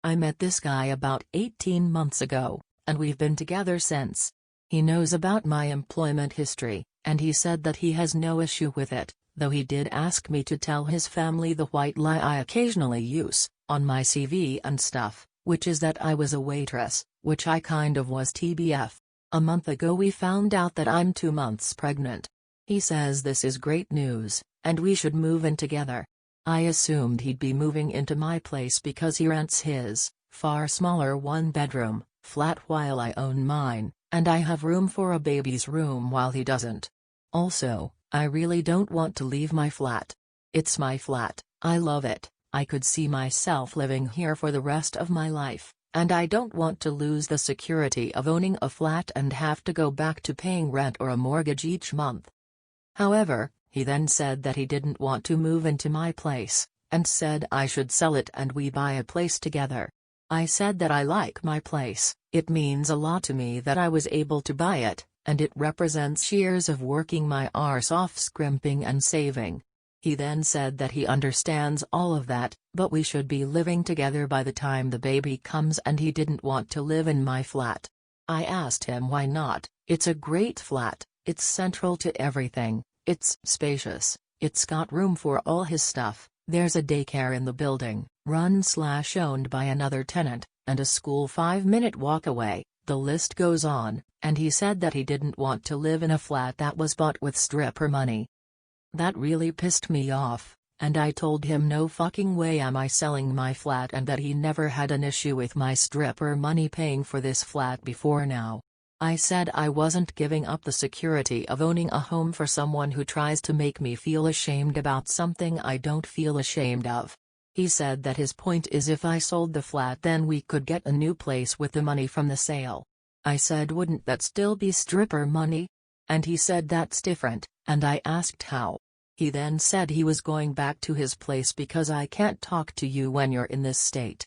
I met this guy about 18 months ago, and we've been together since. He knows about my employment history, and he said that he has no issue with it, though he did ask me to tell his family the white lie I occasionally use, on my CV and stuff, which is that I was a waitress, which I kind of was TBF. A month ago we found out that I'm 2 months pregnant. He says this is great news, and we should move in together. I assumed he'd be moving into my place because he rents his, far smaller 1-bedroom, flat while I own mine, and I have room for a baby's room while he doesn't. Also, I really don't want to leave my flat. It's my flat, I love it, I could see myself living here for the rest of my life, and I don't want to lose the security of owning a flat and have to go back to paying rent or a mortgage each month. However, he then said that he didn't want to move into my place, and said I should sell it and we buy a place together. I said that I like my place, it means a lot to me that I was able to buy it, and it represents years of working my arse off scrimping and saving. He then said that he understands all of that, but we should be living together by the time the baby comes, and he didn't want to live in my flat. I asked him why not. It's a great flat, it's central to everything, it's spacious, it's got room for all his stuff, there's a daycare in the building, run/owned by another tenant, and a school 5-minute walk away, the list goes on, and he said that he didn't want to live in a flat that was bought with stripper money. That really pissed me off, and I told him no fucking way am I selling my flat and that he never had an issue with my stripper money paying for this flat before now. I said I wasn't giving up the security of owning a home for someone who tries to make me feel ashamed about something I don't feel ashamed of. He said that his point is if I sold the flat then we could get a new place with the money from the sale. I said wouldn't that still be stripper money? And he said that's different, and I asked how. He then said he was going back to his place because I can't talk to you when you're in this state.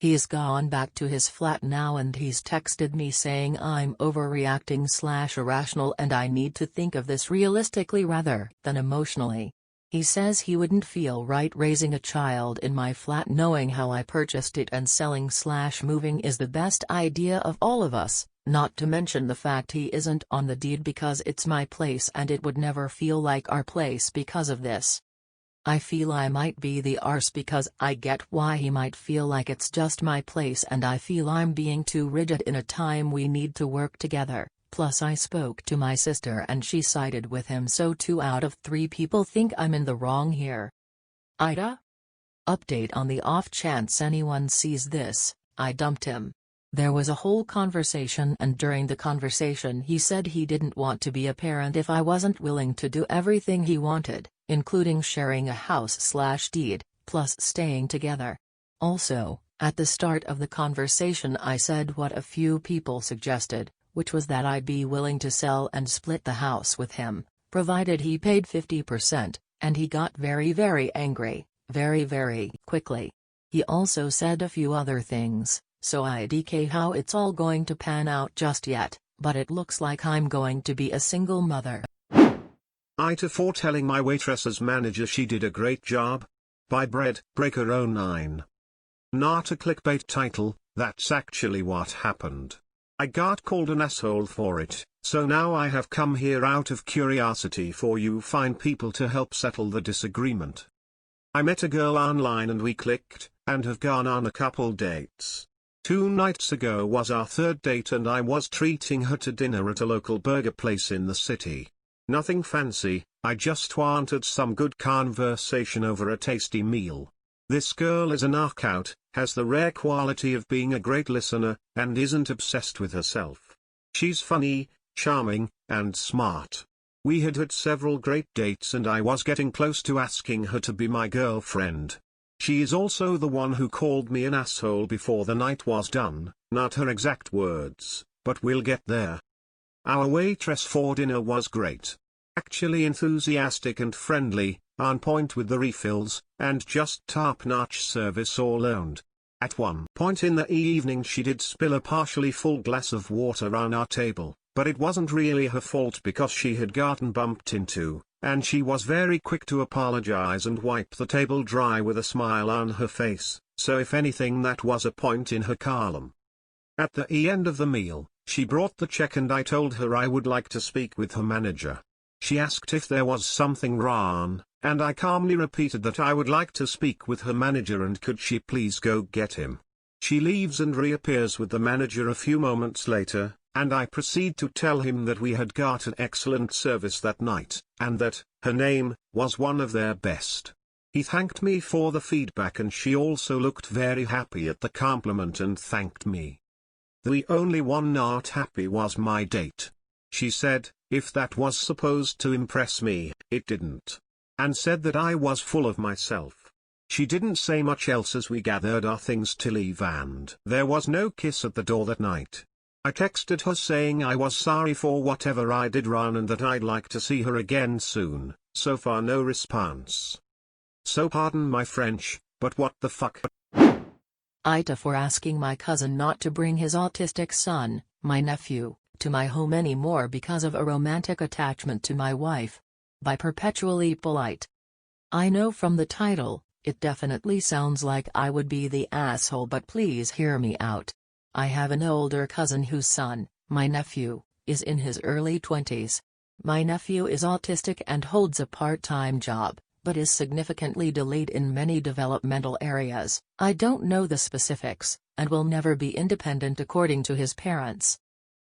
He's gone back to his flat now and he's texted me saying I'm overreacting/irrational and I need to think of this realistically rather than emotionally. He says he wouldn't feel right raising a child in my flat knowing how I purchased it and selling/moving is the best idea of all of us, not to mention the fact he isn't on the deed because it's my place and it would never feel like our place because of this. I feel I might be the arse because I get why he might feel like it's just my place and I feel I'm being too rigid in a time we need to work together, plus I spoke to my sister and she sided with him so 2 out of 3 people think I'm in the wrong here. AITA? Update on the off chance anyone sees this, I dumped him. There was a whole conversation and during the conversation he said he didn't want to be a parent if I wasn't willing to do everything he wanted, including sharing a house/deed, plus staying together. Also, at the start of the conversation I said what a few people suggested, which was that I'd be willing to sell and split the house with him, provided he paid 50%, and he got very angry, very quickly. He also said a few other things. So I don't how it's all going to pan out just yet, but it looks like I'm going to be a single mother. AITA For telling my waitress's manager she did a great job. By Breaker09. Not a clickbait title, that's actually what happened. I got called an asshole for it, so now I have come here out of curiosity for you fine people to help settle the disagreement. I met a girl online and we clicked, and have gone on a couple dates. 2 nights ago was our 3rd date and I was treating her to dinner at a local burger place in the city. Nothing fancy, I just wanted some good conversation over a tasty meal. This girl is a knockout, has the rare quality of being a great listener, and isn't obsessed with herself. She's funny, charming, and smart. We had several great dates and I was getting close to asking her to be my girlfriend. She is also the one who called me an asshole before the night was done, not her exact words, but we'll get there. Our waitress for dinner was great. Actually enthusiastic and friendly, on point with the refills, and just top-notch service all around. At one point in the evening she did spill a partially full glass of water on our table, but it wasn't really her fault because she had gotten bumped into. And she was very quick to apologize and wipe the table dry with a smile on her face, so if anything that was a point in her column. At the end of the meal, she brought the check and I told her I would like to speak with her manager. She asked if there was something wrong, and I calmly repeated that I would like to speak with her manager and could she please go get him. She leaves and reappears with the manager a few moments later, and I proceed to tell him that we had got an excellent service that night, and that her name was one of their best. He thanked me for the feedback and she also looked very happy at the compliment and thanked me. The only one not happy was my date. She said, if that was supposed to impress me, it didn't. And said that I was full of myself. She didn't say much else as we gathered our things to leave and there was no kiss at the door that night. I texted her saying I was sorry for whatever I did wrong and that I'd like to see her again soon, so far no response. So pardon my French, but what the fuck? AITA For asking my cousin not to bring his autistic son, my nephew, to my home anymore because of a romantic attachment to my wife. By Perpetually Polite. I know from the title, it definitely sounds like I would be the asshole, but please hear me out. I have an older cousin whose son, my nephew, is in his early 20s. My nephew is autistic and holds a part-time job, but is significantly delayed in many developmental areas. I don't know the specifics, and will never be independent according to his parents.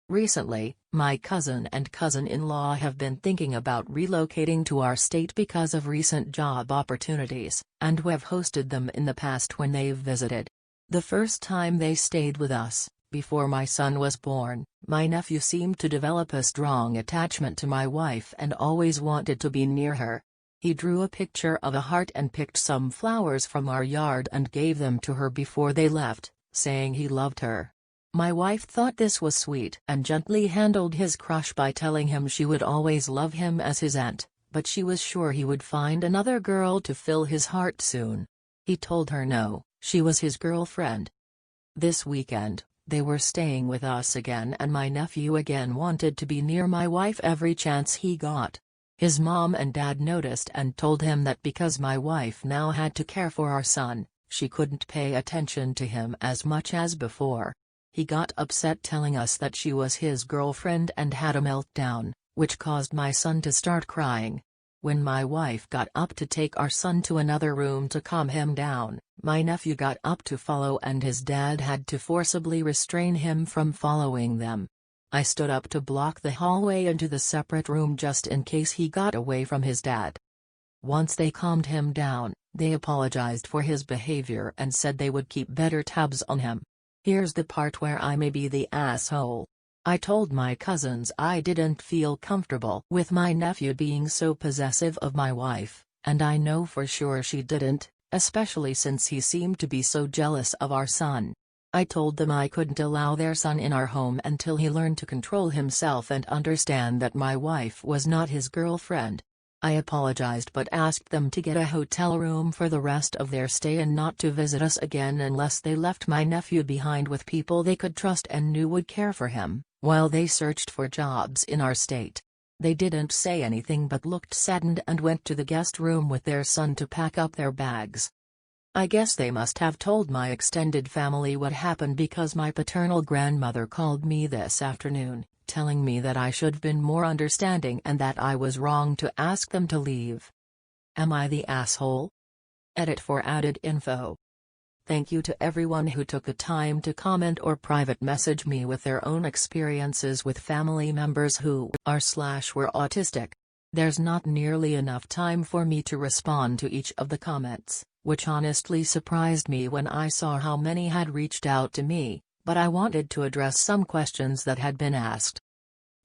Recently, my cousin and cousin-in-law have been thinking about relocating to our state because of recent job opportunities, and we have hosted them in the past when they've visited. The first time they stayed with us, before my son was born, my nephew seemed to develop a strong attachment to my wife and always wanted to be near her. He drew a picture of a heart and picked some flowers from our yard and gave them to her before they left, saying he loved her. My wife thought this was sweet and gently handled his crush by telling him she would always love him as his aunt, but she was sure he would find another girl to fill his heart soon. He told her no, she was his girlfriend. This weekend, they were staying with us again and my nephew again wanted to be near my wife every chance he got. His mom and dad noticed and told him that because my wife now had to care for our son, she couldn't pay attention to him as much as before. He got upset telling us that she was his girlfriend and had a meltdown, which caused my son to start crying. When my wife got up to take our son to another room to calm him down, my nephew got up to follow and his dad had to forcibly restrain him from following them. I stood up to block the hallway into the separate room just in case he got away from his dad. Once they calmed him down, they apologized for his behavior and said they would keep better tabs on him. Here's the part where I may be the asshole. I told my cousins I didn't feel comfortable with my nephew being so possessive of my wife, and I know for sure she didn't, especially since he seemed to be so jealous of our son. I told them I couldn't allow their son in our home until he learned to control himself and understand that my wife was not his girlfriend. I apologized but asked them to get a hotel room for the rest of their stay and not to visit us again unless they left my nephew behind with people they could trust and knew would care for him, while they searched for jobs in our state. They didn't say anything but looked saddened and went to the guest room with their son to pack up their bags. I guess they must have told my extended family what happened because my paternal grandmother called me this afternoon, telling me that I should have been more understanding and that I was wrong to ask them to leave. Am I the asshole? Edit for added info. Thank you to everyone who took the time to comment or private message me with their own experiences with family members who were autistic. There's not nearly enough time for me to respond to each of the comments, which honestly surprised me when I saw how many had reached out to me, but I wanted to address some questions that had been asked.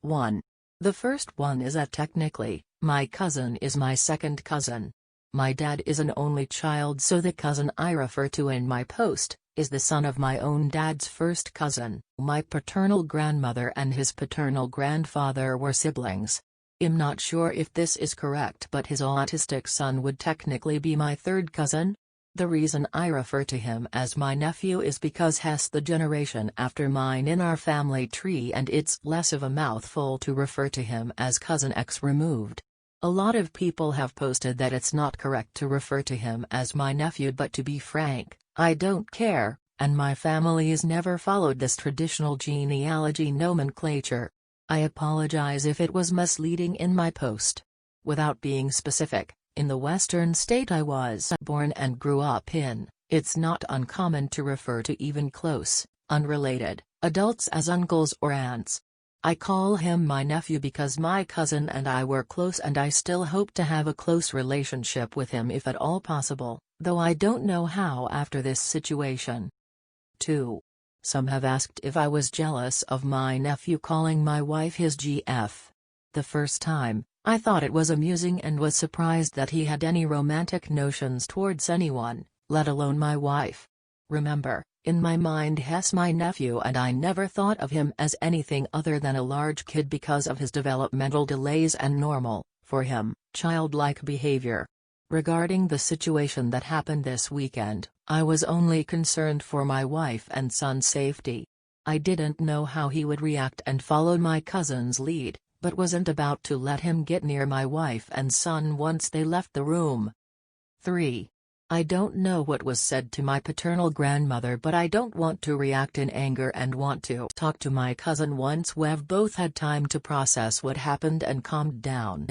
1. The first one is that technically, my cousin is my second cousin. My dad is an only child, so the cousin I refer to in my post is the son of my own dad's first cousin. My paternal grandmother and his paternal grandfather were siblings. I'm not sure if this is correct, but his autistic son would technically be my third cousin. The reason I refer to him as my nephew is because he's the generation after mine in our family tree and it's less of a mouthful to refer to him as cousin X removed. A lot of people have posted that it's not correct to refer to him as my nephew, but to be frank, I don't care, and my family has never followed this traditional genealogy nomenclature. I apologize if it was misleading in my post. Without being specific, in the western state I was born and grew up in, it's not uncommon to refer to even close, unrelated, adults as uncles or aunts. I call him my nephew because my cousin and I were close and I still hope to have a close relationship with him if at all possible, though I don't know how after this situation. 2. Some have asked if I was jealous of my nephew calling my wife his GF. The first time, I thought it was amusing and was surprised that he had any romantic notions towards anyone, let alone my wife. Remember, in my mind he's my nephew and I never thought of him as anything other than a large kid because of his developmental delays and normal, for him, childlike behavior. Regarding the situation that happened this weekend, I was only concerned for my wife and son's safety. I didn't know how he would react and followed my cousin's lead, but wasn't about to let him get near my wife and son once they left the room. 3. I don't know what was said to my paternal grandmother, but I don't want to react in anger and want to talk to my cousin once we've both had time to process what happened and calmed down.